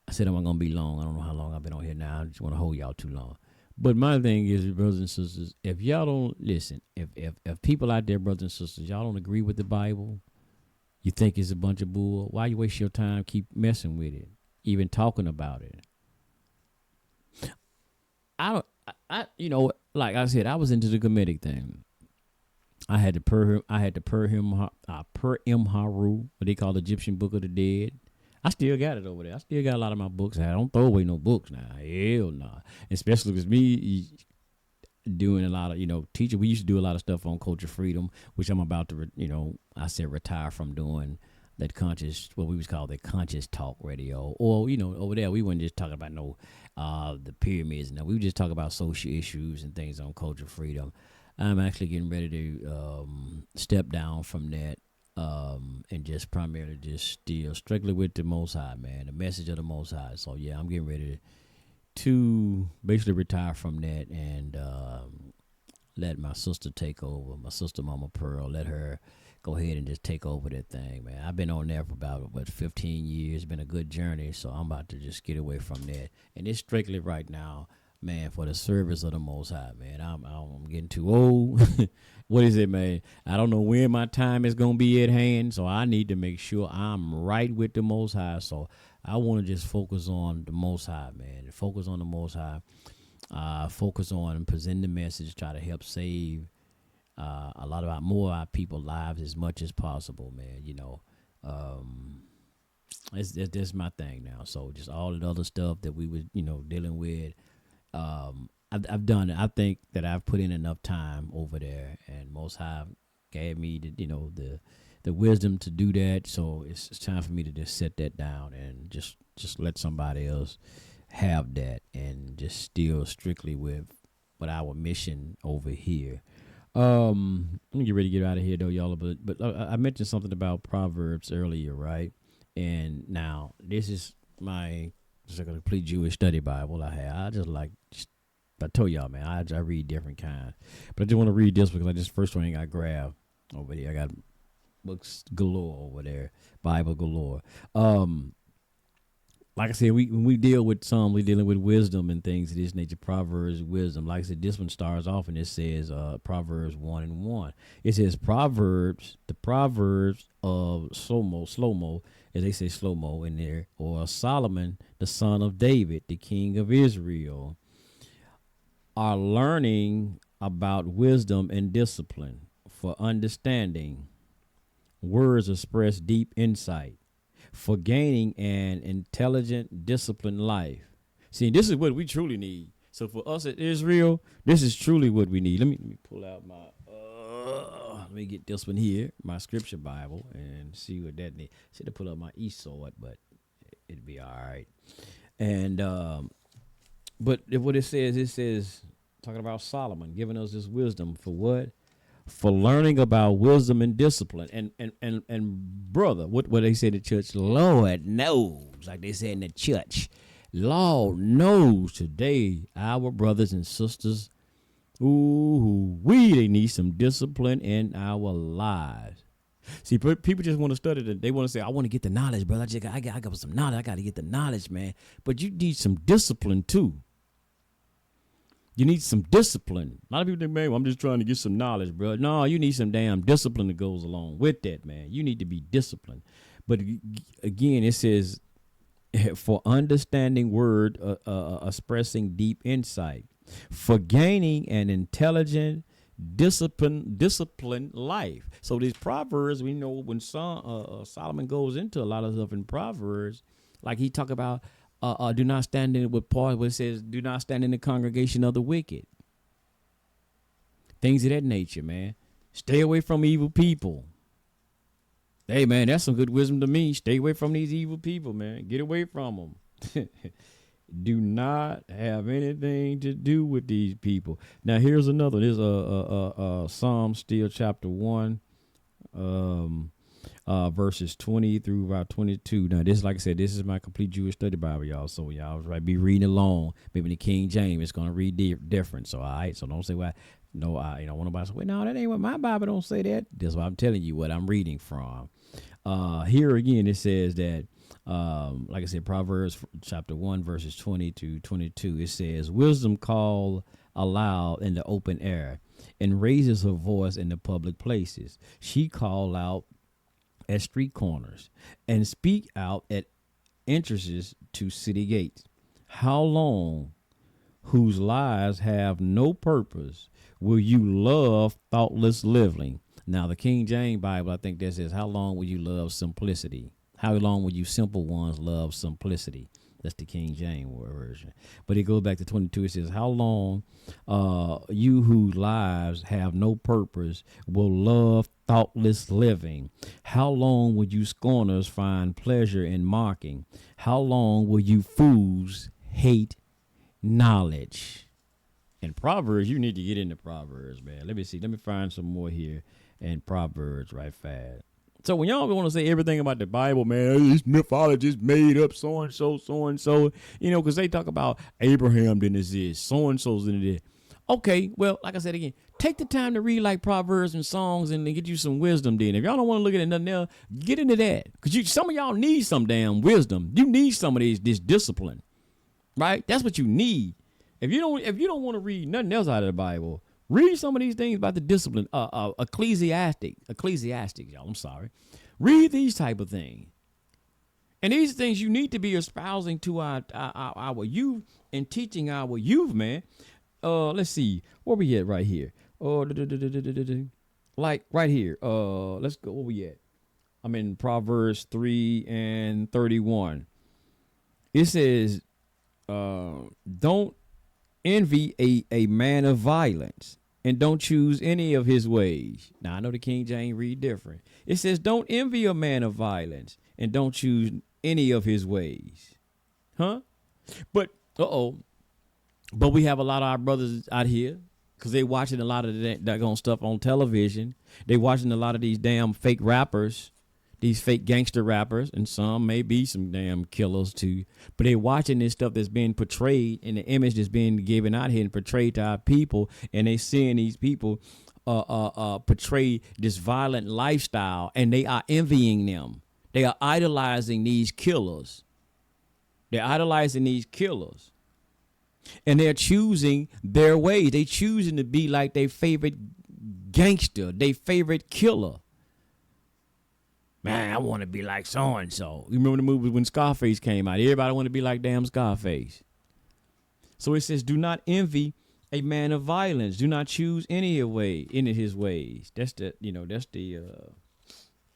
I said I'm not going to be long. I don't know how long I've been on here now. I just want to hold y'all too long. But my thing is, brothers and sisters, if y'all don't listen, if people out there, brothers and sisters, y'all don't agree with the Bible, you think it's a bunch of bull, why you waste your time keep messing with it, even talking about it? Like I said, I was into the Kemetic thing. I had the Purim Haru, what they call the Egyptian Book of the Dead. I still got it over there. I still got a lot of my books. I don't throw away no books now. Hell no. Nah. Especially because me doing a lot of, teaching. We used to do a lot of stuff on culture freedom, which I'm about to, retire from doing that conscious, what we was called the conscious talk radio. Or, over there, we weren't just talking about the pyramids. No, we would just talk about social issues and things on culture freedom. I'm actually getting ready to step down from that and just primarily just deal strictly with the Most High, man, the message of the Most High. So, yeah, I'm getting ready to basically retire from that and let my sister take over, my sister Mama Pearl, let her go ahead and just take over that thing, man. I've been on there for about 15 years. It's been a good journey, so I'm about to just get away from that. And it's strictly right now, man, for the service of the Most High, man. I'm getting too old. What is it, man? I don't know when my time is going to be at hand, so I need to make sure I'm right with the Most High. So I want to just focus on the Most High, man. Focus on the Most High. Focus on presenting the message. Try to help save a lot of more of our people's lives as much as possible, man. That's my thing now. So just all the other stuff that we was, dealing with. I've done it. I think that I've put in enough time over there, and Most High gave me the wisdom to do that. So it's time for me to just set that down and just let somebody else have that, and just deal strictly with our mission over here. Let me get ready to get out of here though, y'all. But I mentioned something about Proverbs earlier, right? And now this is my just a complete Jewish study Bible I have. I told y'all, man, I read different kinds, but I just want to read this because I just first one I grabbed over here. I got books galore over there, Bible galore. Like I said, when we deal with Psalms, we dealing with wisdom and things of this nature. Proverbs, wisdom. Like I said, this one starts off and it says Proverbs 1:1. It says the Proverbs of Slomo, as they say Slomo in there, or Solomon, the son of David, the king of Israel, are learning about wisdom and discipline for understanding. Words express deep insight for gaining an intelligent, disciplined life. See, this is what we truly need. So for us at Israel, this is truly what we need. Let me pull out my, let me get this one here, my scripture Bible, and see what that needs. Should have pulled out my e-sword, but it'd be all right. And, but what it says, talking about Solomon, giving us this wisdom for what? For learning about wisdom and discipline. And brother, what they say in the church, Lord knows, like they say in the church, Lord knows today our brothers and sisters, they need some discipline in our lives. See, people just want to study it. They want to say, I want to get the knowledge, brother. I got some knowledge. I got to get the knowledge, man. But you need some discipline too. You need some discipline. A lot of people think, man, I'm just trying to get some knowledge, bro. No, you need some damn discipline that goes along with that, man. You need to be disciplined. But again, it says, for understanding word, expressing deep insight, for gaining an intelligent, disciplined life. So these Proverbs, we know when Solomon goes into a lot of stuff in Proverbs, like he talk about, do not stand in it with Paul, where it says, do not stand in the congregation of the wicked. Things of that nature, man. Stay away from evil people. Hey, man, that's some good wisdom to me. Stay away from these evil people, man. Get away from them. Do not have anything to do with these people. Now, here's another. There's a Psalm, still chapter 1. Verses 20 through about 22. Now, this, like I said, this is my complete Jewish study Bible, y'all. So y'all right, be reading along. Maybe the King James is gonna read different. So all right. So don't say why. No, I want nobody to say, well, no, that ain't what my Bible don't say that. That's why I'm telling you what I'm reading from. Here again, it says that, like I said, Proverbs chapter 1, verses 20 to 22. It says, wisdom call aloud in the open air and raises her voice in the public places. She call out at street corners and speak out at entrances to city gates. How long, whose lives have no purpose, will you love thoughtless living? Now, the King James Bible, I think that says, how long will you love simplicity? How long will you simple ones love simplicity? That's the King James version. But it goes back to 22. It says, how long you whose lives have no purpose will love thoughtless living? How long will you scorners find pleasure in mocking? How long will you fools hate knowledge? In Proverbs, you need to get into Proverbs, man. Let me see. Let me find some more here in Proverbs right fast. So when y'all want to say everything about the Bible, man, this mythologist made up so-and-so, because they talk about Abraham didn't exist, so-and-so's didn't exist. Okay, well, like I said again, take the time to read like Proverbs and songs and get you some wisdom then. If y'all don't want to look at nothing else, get into that. Because some of y'all need some damn wisdom. You need some of this discipline, right? That's what you need. If you don't want to read nothing else out of the Bible, read some of these things about the discipline. Ecclesiastics, y'all. I'm sorry. Read these type of things. And these are things you need to be espousing to our youth and teaching our youth, man. Let's see. Where we at right here? Like right here. Let's go. Where we at? I'm in Proverbs 3:31. It says, don't envy a man of violence and don't choose any of his ways. Now, I know the King James read different. It says, don't envy a man of violence and don't choose any of his ways. Huh? But, but we have a lot of our brothers out here because they watching a lot of that stuff on television. They watching a lot of these damn fake rappers, these fake gangster rappers, and some may be some damn killers too. But they watching this stuff that's being portrayed and the image that's being given out here and portrayed to our people, and they seeing these people portray this violent lifestyle, and they are envying them. They are idolizing these killers. They're idolizing these killers. And they're choosing their ways. They choosing to be like their favorite gangster, their favorite killer. Man, I want to be like so-and-so. You remember the movie when Scarface came out? Everybody want to be like damn Scarface. So it says, do not envy a man of violence. Do not choose any of his ways. That's the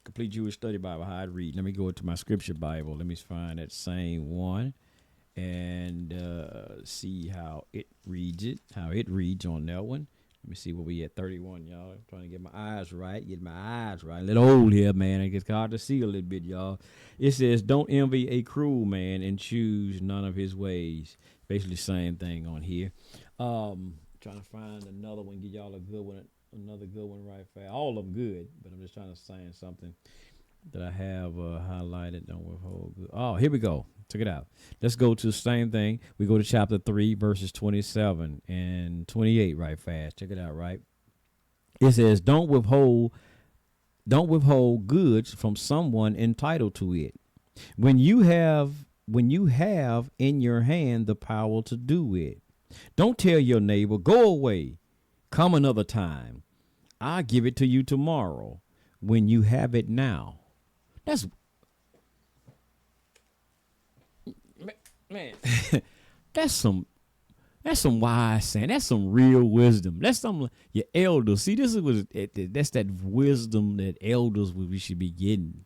Complete Jewish Study Bible, how I read. Let me go to my scripture Bible. Let me find that same one and see how it reads on that one. Let me see where we at 31, y'all. I'm trying to get my eyes right. A little old here, man. It gets hard to see a little bit, y'all. It says, don't envy a cruel man and choose none of his ways. Basically same thing on here. Trying to find another one, get y'all a good one. Another good one right fast. All of them good, but I'm just trying to say something that I have highlighted. Don't withhold good. Oh, here we go. Check it out. Let's go to the same thing. We go to chapter 3, verses 27 and 28 right fast. Check it out, right? It says, don't withhold goods from someone entitled to it. When you have in your hand the power to do it. Don't tell your neighbor, go away. Come another time. I'll give it to you tomorrow when you have it now. That's man. that's some wise saying. That's some real wisdom. That's some your elders. See, that's that wisdom that elders we should be getting.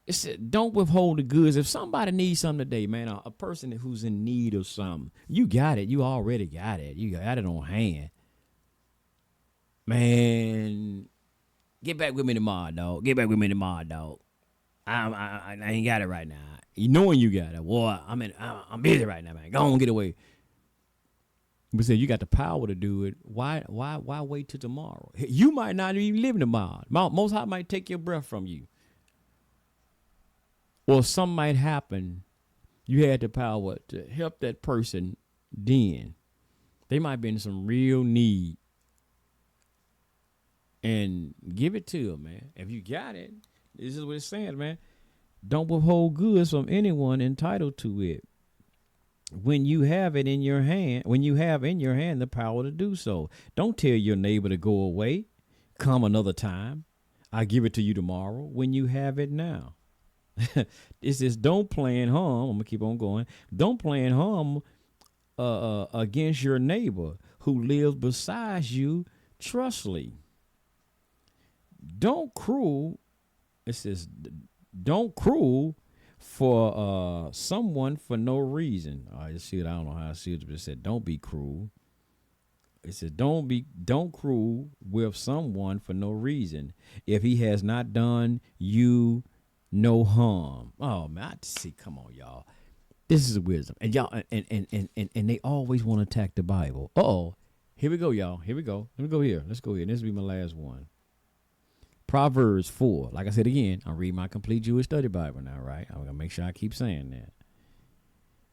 It said, don't withhold the goods. If somebody needs something today, man, a person who's in need of something, you got it. You already got it. You got it on hand. Man, get back with me tomorrow, dog. I ain't got it right now. You knowing you got it. Boy, I'm busy right now, man. Go on, get away. But say you got the power to do it. Why wait till tomorrow? You might not even live tomorrow. Most High might take your breath from you. Or something might happen. You had the power to help that person then. They might be in some real need. And give it to them, man. If you got it, this is what it's saying, man. Don't withhold goods from anyone entitled to it. When you have in your hand the power to do so. Don't tell your neighbor to go away. Come another time. I'll give it to you tomorrow when you have it now. It says, don't plan harm. I'm going to keep on going. Don't plan harm against your neighbor who lives beside you trustfully. Don't cruel. It says, don't cruel for someone for no reason. I just see it. I don't know how I see it, but it said, don't be cruel. It says, don't cruel with someone for no reason if he has not done you no harm. Oh man, I just see. Come on, y'all. This is wisdom, and y'all, and they always want to attack the Bible. Here we go, y'all. Here we go. Let me go here. Let's go here. This will be my last one. Proverbs 4. Like I said again, I read my Complete Jewish Study Bible now, right? I'm gonna make sure I keep saying that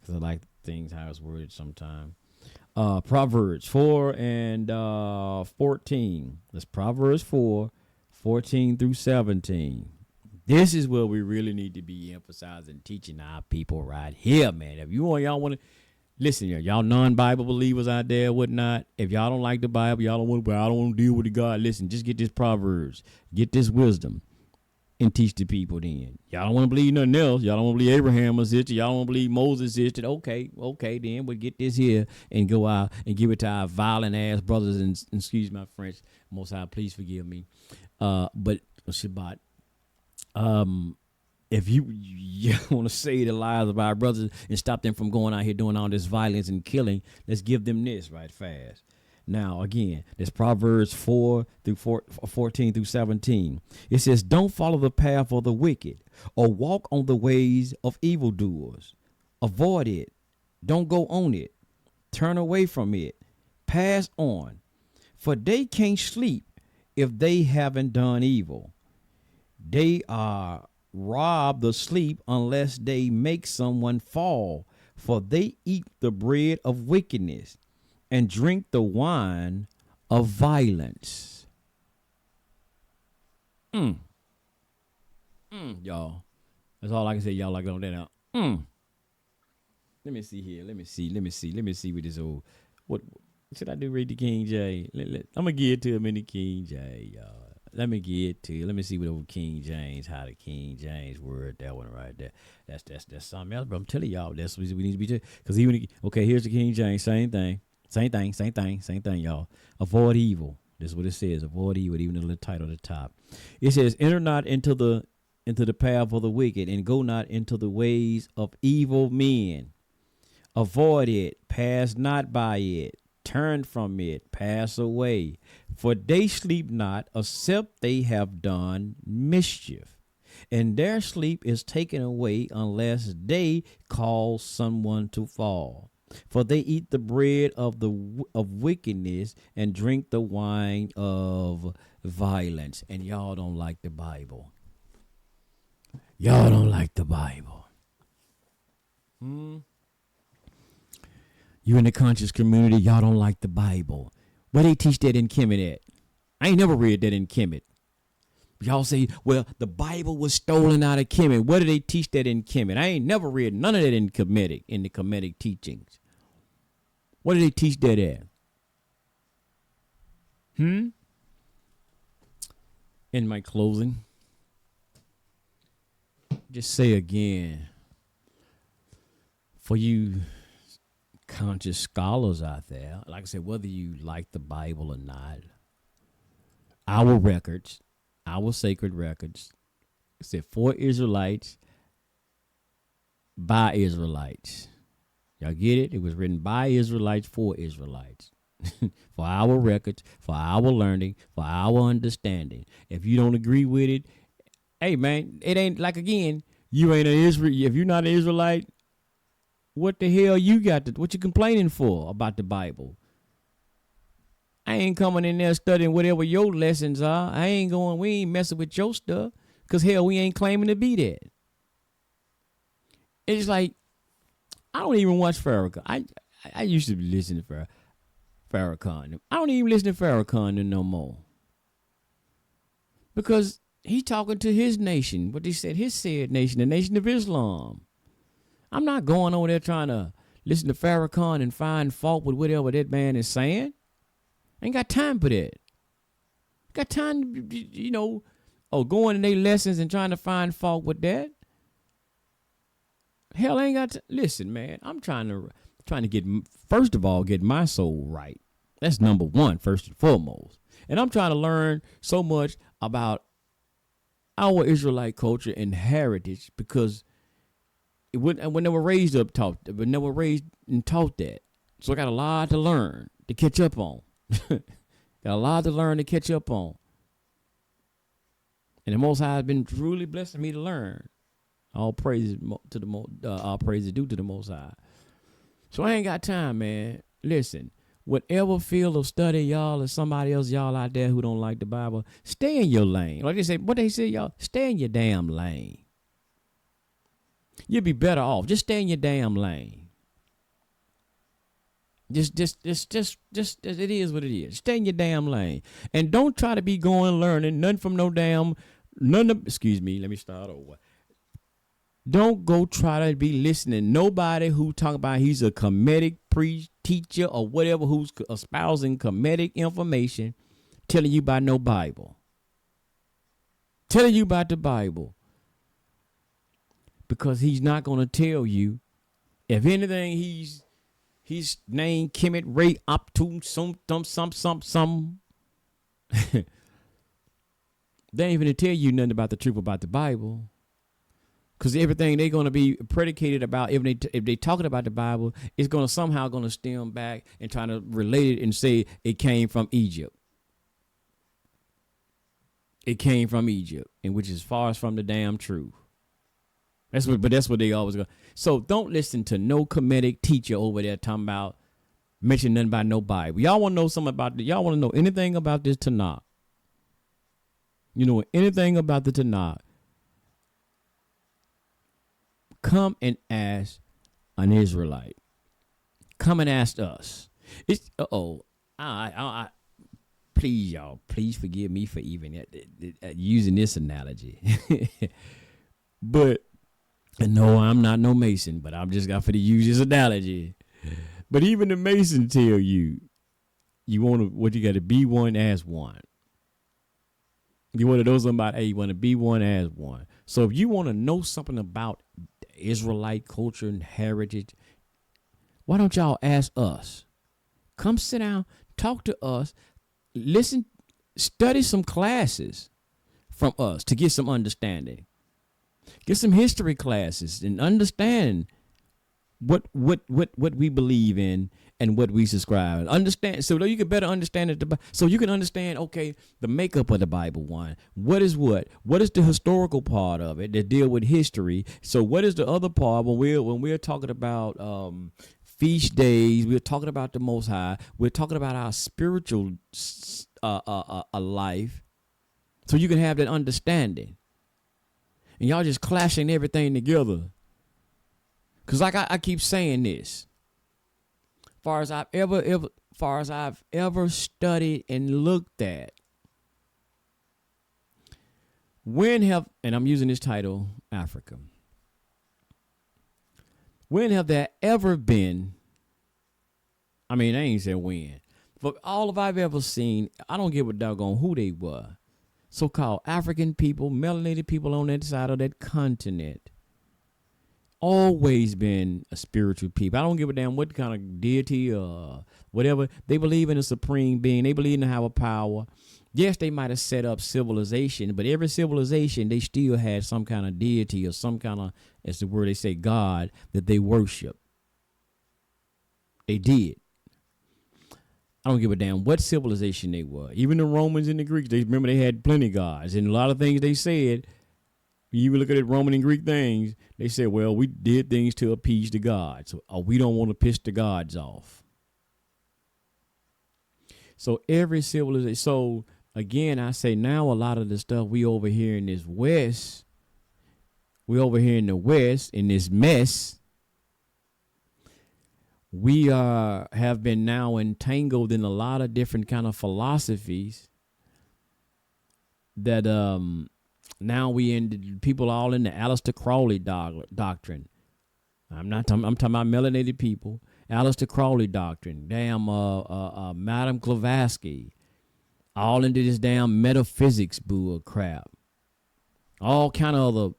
because I like things how it's worded sometimes. Proverbs 4 and 14. That's Proverbs 4, 14 through 17. This is where we really need to be emphasizing, teaching our people right here, man. If y'all want to listen, y'all non-Bible believers out there, whatnot. If y'all don't like the Bible, y'all don't want to. I don't want to deal with the God. Listen, just get this Proverbs, get this wisdom. and teach the people then. Y'all don't want to believe nothing else. Y'all don't want to believe Abraham existed. Y'all don't want to believe Moses existed. Okay, then we'll get this here and go out and give it to our violent ass brothers and excuse my French. Most High, please forgive me. But Shabbat. If you want to save the lives of our brothers and stop them from going out here doing all this violence and killing, let's give them this right fast. Now, again, there's Proverbs 14 through 17. It says, don't follow the path of the wicked or walk on the ways of evildoers. Avoid it. Don't go on it. Turn away from it. Pass on. For they can't sleep if they haven't done evil. They are robbed of sleep unless they make someone fall. For they eat the bread of wickedness and drink the wine of violence. Y'all. That's all I can say. Y'all like on that out. Let me see here. Let me see with this old. What should I do? Read the King James. I'm gonna give it to him in the King James, y'all. Let me get it to you. Let me see what old King James, how the King James word that one right there. That's something else. But I'm telling y'all, that's what we need to be doing. Because even here's the King James, same thing, y'all. Avoid evil. This is what it says. Avoid evil. Even the little title at the top. It says, enter not into the path of the wicked, and go not into the ways of evil men. Avoid it. Pass not by it. Turn from it, pass away, for they sleep not, except they have done mischief, and their sleep is taken away unless they cause someone to fall. For they eat the bread of wickedness and drink the wine of violence. And y'all don't like the Bible. Y'all don't like the Bible. You in the conscious community, y'all don't like the Bible. Where they teach that in Kemet at? I ain't never read that in Kemet. Y'all say, well, the Bible was stolen out of Kemet. Where do they teach that in Kemet? I ain't never read none of that in the Kemetic teachings. Where do they teach that at? In my closing, just say again, for you conscious scholars out there, like I said, whether you like the Bible or not, our records, our sacred records, it said for Israelites, by Israelites. Y'all get it? It was written by Israelites for Israelites. For our records, for our learning, for our understanding. If you don't agree with it, hey man, it ain't like, again, you ain't an Israel. If you're not an Israelite, what the hell what you complaining for about the Bible? I ain't coming in there studying whatever your lessons are. We ain't messing with your stuff. Because hell, we ain't claiming to be that. It's like, I don't even watch Farrakhan. I used to listen to Farrakhan. I don't even listen to Farrakhan no more. Because he talking to his nation. What they said, his said nation, the Nation of Islam. I'm not going over there trying to listen to Farrakhan and find fault with whatever that man is saying. I ain't got time for that. Got time to, going in their lessons and trying to find fault with that. Hell, I ain't got to. Listen, man, I'm trying to get, first of all, get my soul right. That's number one, first and foremost. And I'm trying to learn so much about our Israelite culture and heritage, because when they were raised taught that. So I got a lot to learn to catch up on. Got a lot to learn to catch up on. And the Most High has been truly blessing me to learn. All praise due to the Most High. So I ain't got time, man. Listen, whatever field of study y'all or somebody else y'all out there who don't like the Bible, stay in your lane. Like they say, y'all, stay in your damn lane. You'll be better off. Just stay in your damn lane. Just it is what it is. Stay in your damn lane. And don't try to be going learning let me start over. Don't go try to be listening. Nobody who talk about he's a Kemetic teacher or whatever who's espousing Kemetic information telling you about no Bible. telling you about the Bible, because he's not going to tell you. If anything, he's named Kemet Ray Optum some. They ain't even tell you nothing about the truth about the Bible, because everything they're going to be predicated about, if they talking about the Bible, it's going to somehow going to stem back and trying to relate it and say it came from Egypt. It came from Egypt, and which is far from the damn truth. That's what they always go. So don't listen to no Kemetic teacher over there talking about, mention nothing about no Bible. Y'all want to know something about y'all want to know anything about this Tanakh? You know anything about the Tanakh? Come and ask an Israelite. Come and ask us. It's I please y'all, please forgive me for even using this analogy. But no, I'm not no Mason, but I'm just got to use this analogy. But even the Mason tell you want to, what you got to be one as one. You want to know something about, hey, you want to be one as one. So if you want to know something about Israelite culture and heritage, why don't y'all ask us? Come sit down, talk to us, listen, study some classes from us to get some understanding. Get some history classes and understand what we believe in and what we subscribe. Understand, so that you can better understand it. So you can understand, okay, the makeup of the Bible. One, what is the historical part of it that deal with history? So what is the other part when we're talking about feast days? We're talking about the Most High. We're talking about our spiritual life. So you can have that understanding. And y'all just clashing everything together. Cause like I keep saying this, far as I've ever studied and looked at, and I'm using this title, Africa. When have there ever been? I mean, I ain't said when, but all of I've ever seen, I don't give a doggone who they were. So-called African people, melanated people on that side of that continent. Always been a spiritual people. I don't give a damn what kind of deity or whatever. They believe in a supreme being. They believe in a higher power. Yes, they might have set up civilization, but every civilization, they still had some kind of deity or some kind of, as the word they say, God that they worship. They did. I don't give a damn what civilization they were. Even the Romans and the Greeks, they remember they had plenty of gods. And a lot of things they said, you even look at it, Roman and Greek things, they said, well, we did things to appease the gods. Or we don't want to piss the gods off. So every civilization. So again, I say now a lot of the stuff we over here in this West, we over here in the West, in this mess, we have been now entangled in a lot of different kind of philosophies that now people all in the Aleister Crowley doctrine. I'm talking about melanated people. Aleister Crowley doctrine. Damn, Madame Blavatsky. All into this damn metaphysics bull crap. All kind of other.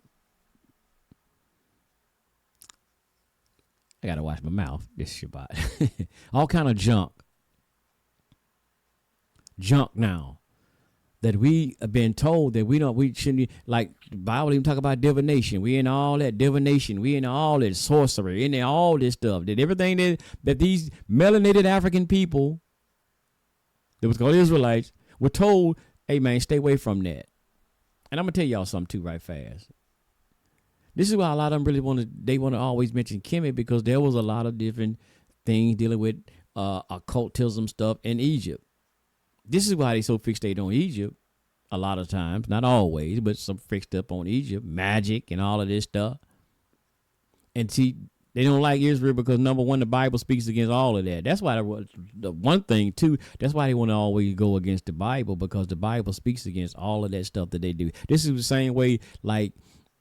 I gotta wash my mouth this Shabbat. All kind of junk. Junk now. That we have been told that we shouldn't, like the Bible even talk about divination. We in all that divination. We in all that sorcery. In all this stuff. That everything that these melanated African people, that was called Israelites, were told, hey man, stay away from that. And I'm gonna tell y'all something too right fast. This is why a lot of them really want to always mention Kemet, because there was a lot of different things dealing with occultism stuff in Egypt. This is why they so fixated on Egypt a lot of times, not always, but some fixed up on Egypt, magic and all of this stuff. And see, they don't like Israel because, number one, the Bible speaks against all of that. That's why the one thing, too, that's why they want to always go against the Bible, because the Bible speaks against all of that stuff that they do. This is the same way, like,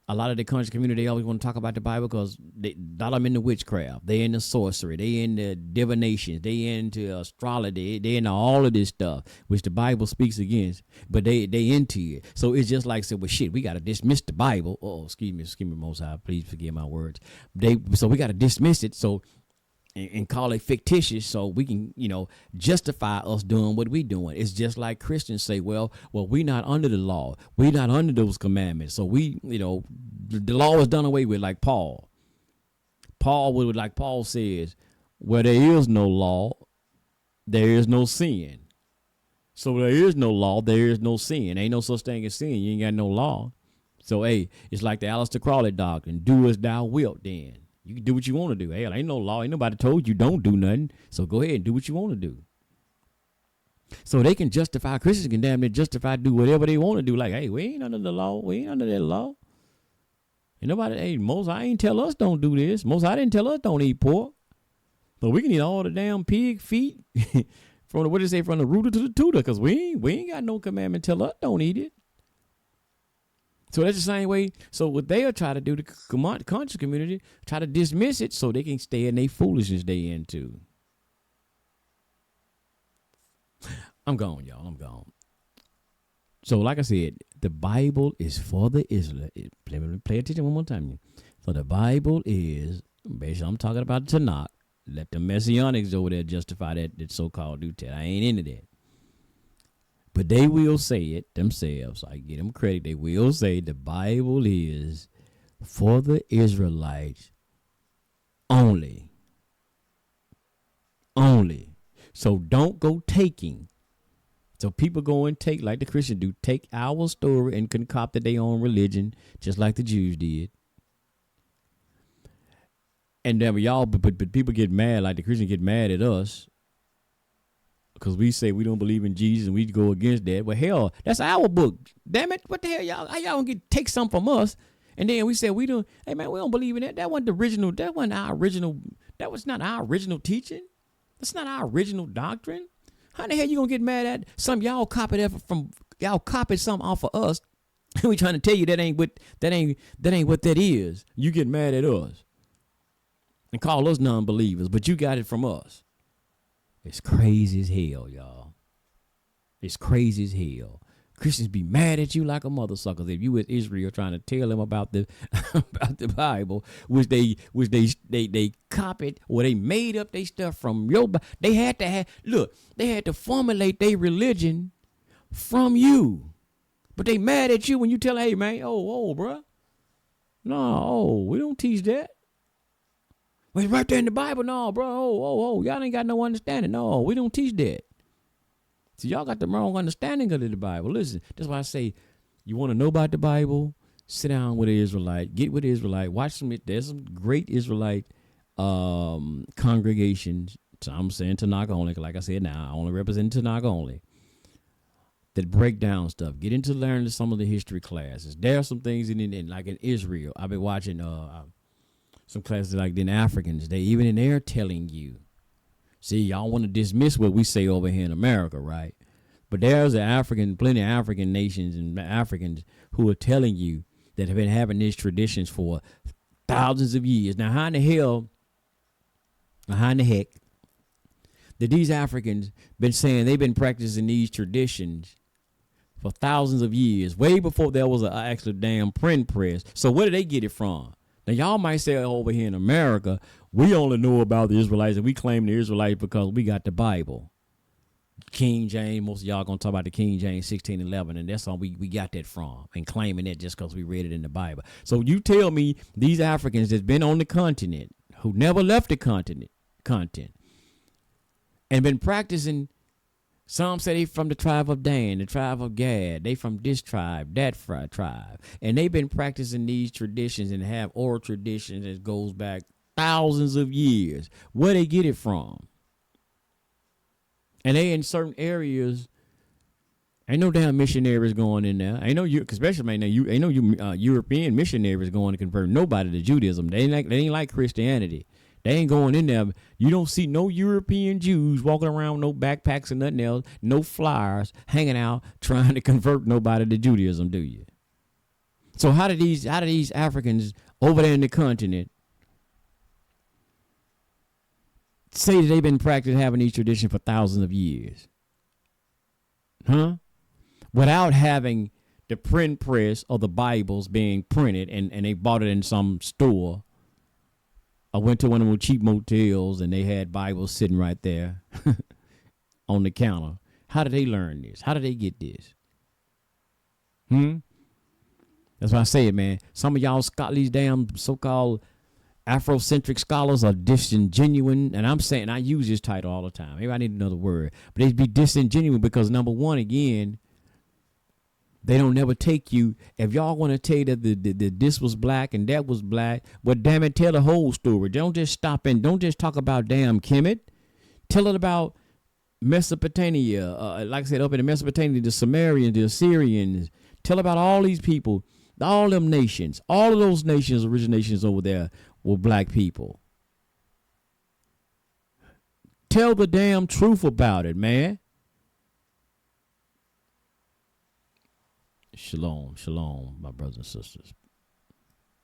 a lot of the country community, they always want to talk about the Bible because a lot of them into witchcraft. They into sorcery. They into divination. They into astrology. They into all of this stuff, which the Bible speaks against, but they into it. So it's just like, well, shit, we got to dismiss the Bible. Oh, excuse me, Most High, please forgive my words. So we got to dismiss it. So and call it fictitious so we can, justify us doing what we doing. It's just like Christians say, well, we're not under the law. We're not under those commandments. So the law is done away with, like Paul. Like Paul says, where there is no law, there is no sin. So there is no law, there is no sin. Ain't no such thing as sin. You ain't got no law. So, hey, it's like the Aleister Crowley doctrine. Do as thou wilt then. You can do what you want to do. Hell, ain't no law. Ain't nobody told you don't do nothing. So go ahead and do what you want to do. So they can justify, Christians can damn near justify, do whatever they want to do. Like, hey, we ain't under the law. We ain't under that law. And nobody, hey, Moses, I ain't tell us don't do this. Moses, I didn't tell us don't eat pork. So we can eat all the damn pig feet from the rooter to the tutor, because we ain't got no commandment tell us don't eat it. So that's the same way. So what they'll try to do, the conscious community, try to dismiss it so they can stay in their foolishness they into. I'm gone, y'all. I'm gone. So like I said, the Bible is for the Israelites. Let me pay attention one more time. So the Bible is, basically, I'm talking about Tanakh. Let the Messianics over there justify that so-called New Testament. I ain't into that. But they will say it themselves. I give them credit. They will say the Bible is for the Israelites only. Only. So don't go taking. So people go and take, like the Christians do, take our story and concoct their own religion, just like the Jews did. And then but people get mad, like the Christians get mad at us, because we say we don't believe in Jesus and we go against that. Well, hell, that's our book. Damn it. What the hell, y'all? How y'all gonna take something from us? And then we say we don't, hey man, we don't believe in that. That wasn't our original, that was not our original teaching. That's not our original doctrine. How the hell you gonna get mad at some y'all copied something off of us? And we trying to tell you that ain't what that is. You get mad at us and call us non-believers, but you got it from us. It's crazy as hell, y'all. It's crazy as hell. Christians be mad at you like a mother sucker if you with Israel trying to tell them about the about the Bible, which they copied or they made up their stuff from your. They had to formulate their religion from you, but they mad at you when you tell them, hey man, bruh, no, we don't teach that. Well, it's right there in the Bible. No, bro. Y'all ain't got no understanding. No, we don't teach that. So y'all got the wrong understanding of the Bible. Listen, that's why I say, you want to know about the Bible, sit down with an Israelite, get with an Israelite, watch some. There's some great Israelite congregations. So I'm saying Tanakh only, like I said now, I only represent Tanakh only, that break down stuff. Get into learning some of the history classes. There are some things like in Israel. I've been watching some classes like in Africans, they're telling you. See, y'all want to dismiss what we say over here in America, right? But there's plenty of African nations and Africans who are telling you that have been having these traditions for thousands of years. Now, how in the heck, that these Africans been saying they've been practicing these traditions for thousands of years, way before there was an actual damn print press. So where did they get it from? Now, y'all might say over here in America, we only know about the Israelites and we claim the Israelites because we got the Bible. King James, most of y'all going to talk about the King James 1611, and that's all we got that from, and claiming it just because we read it in the Bible. So you tell me these Africans that's been on the continent, who never left the continent, and been practicing. Some say they from the tribe of Dan, the tribe of Gad. They from this tribe, that tribe. And they've been practicing these traditions and have oral traditions that goes back thousands of years. Where they get it from? And they in certain areas, ain't no damn missionaries going in there. Ain't no, especially right now, ain't no European missionaries going to convert nobody to Judaism. They ain't like Christianity. They ain't going in there. You don't see no European Jews walking around with no backpacks and nothing else, no flyers hanging out trying to convert nobody to Judaism, do you? So how do these Africans over there in the continent say that they've been practicing having these traditions for thousands of years? Huh? Without having the print press of the Bibles being printed and they bought it in some store. I went to one of those cheap motels and they had Bibles sitting right there on the counter. How did they learn this? How did they get this? That's why I say it, man. Some of y'all these damn so-called Afrocentric scholars are disingenuous, and I'm saying, I use this title all the time. Maybe I need another word, but they be disingenuous because, number one, again, they don't never take you. If y'all want to tell you that this was black and that was black, well, damn it, tell the whole story. Don't just stop and don't just talk about damn Kemet. Tell it about Mesopotamia, like I said, up in the Mesopotamia, the Sumerians, the Assyrians. Tell about all these people, all them nations, all of those nations, originations over there were black people. Tell the damn truth about it, man. Shalom, shalom, my brothers and sisters.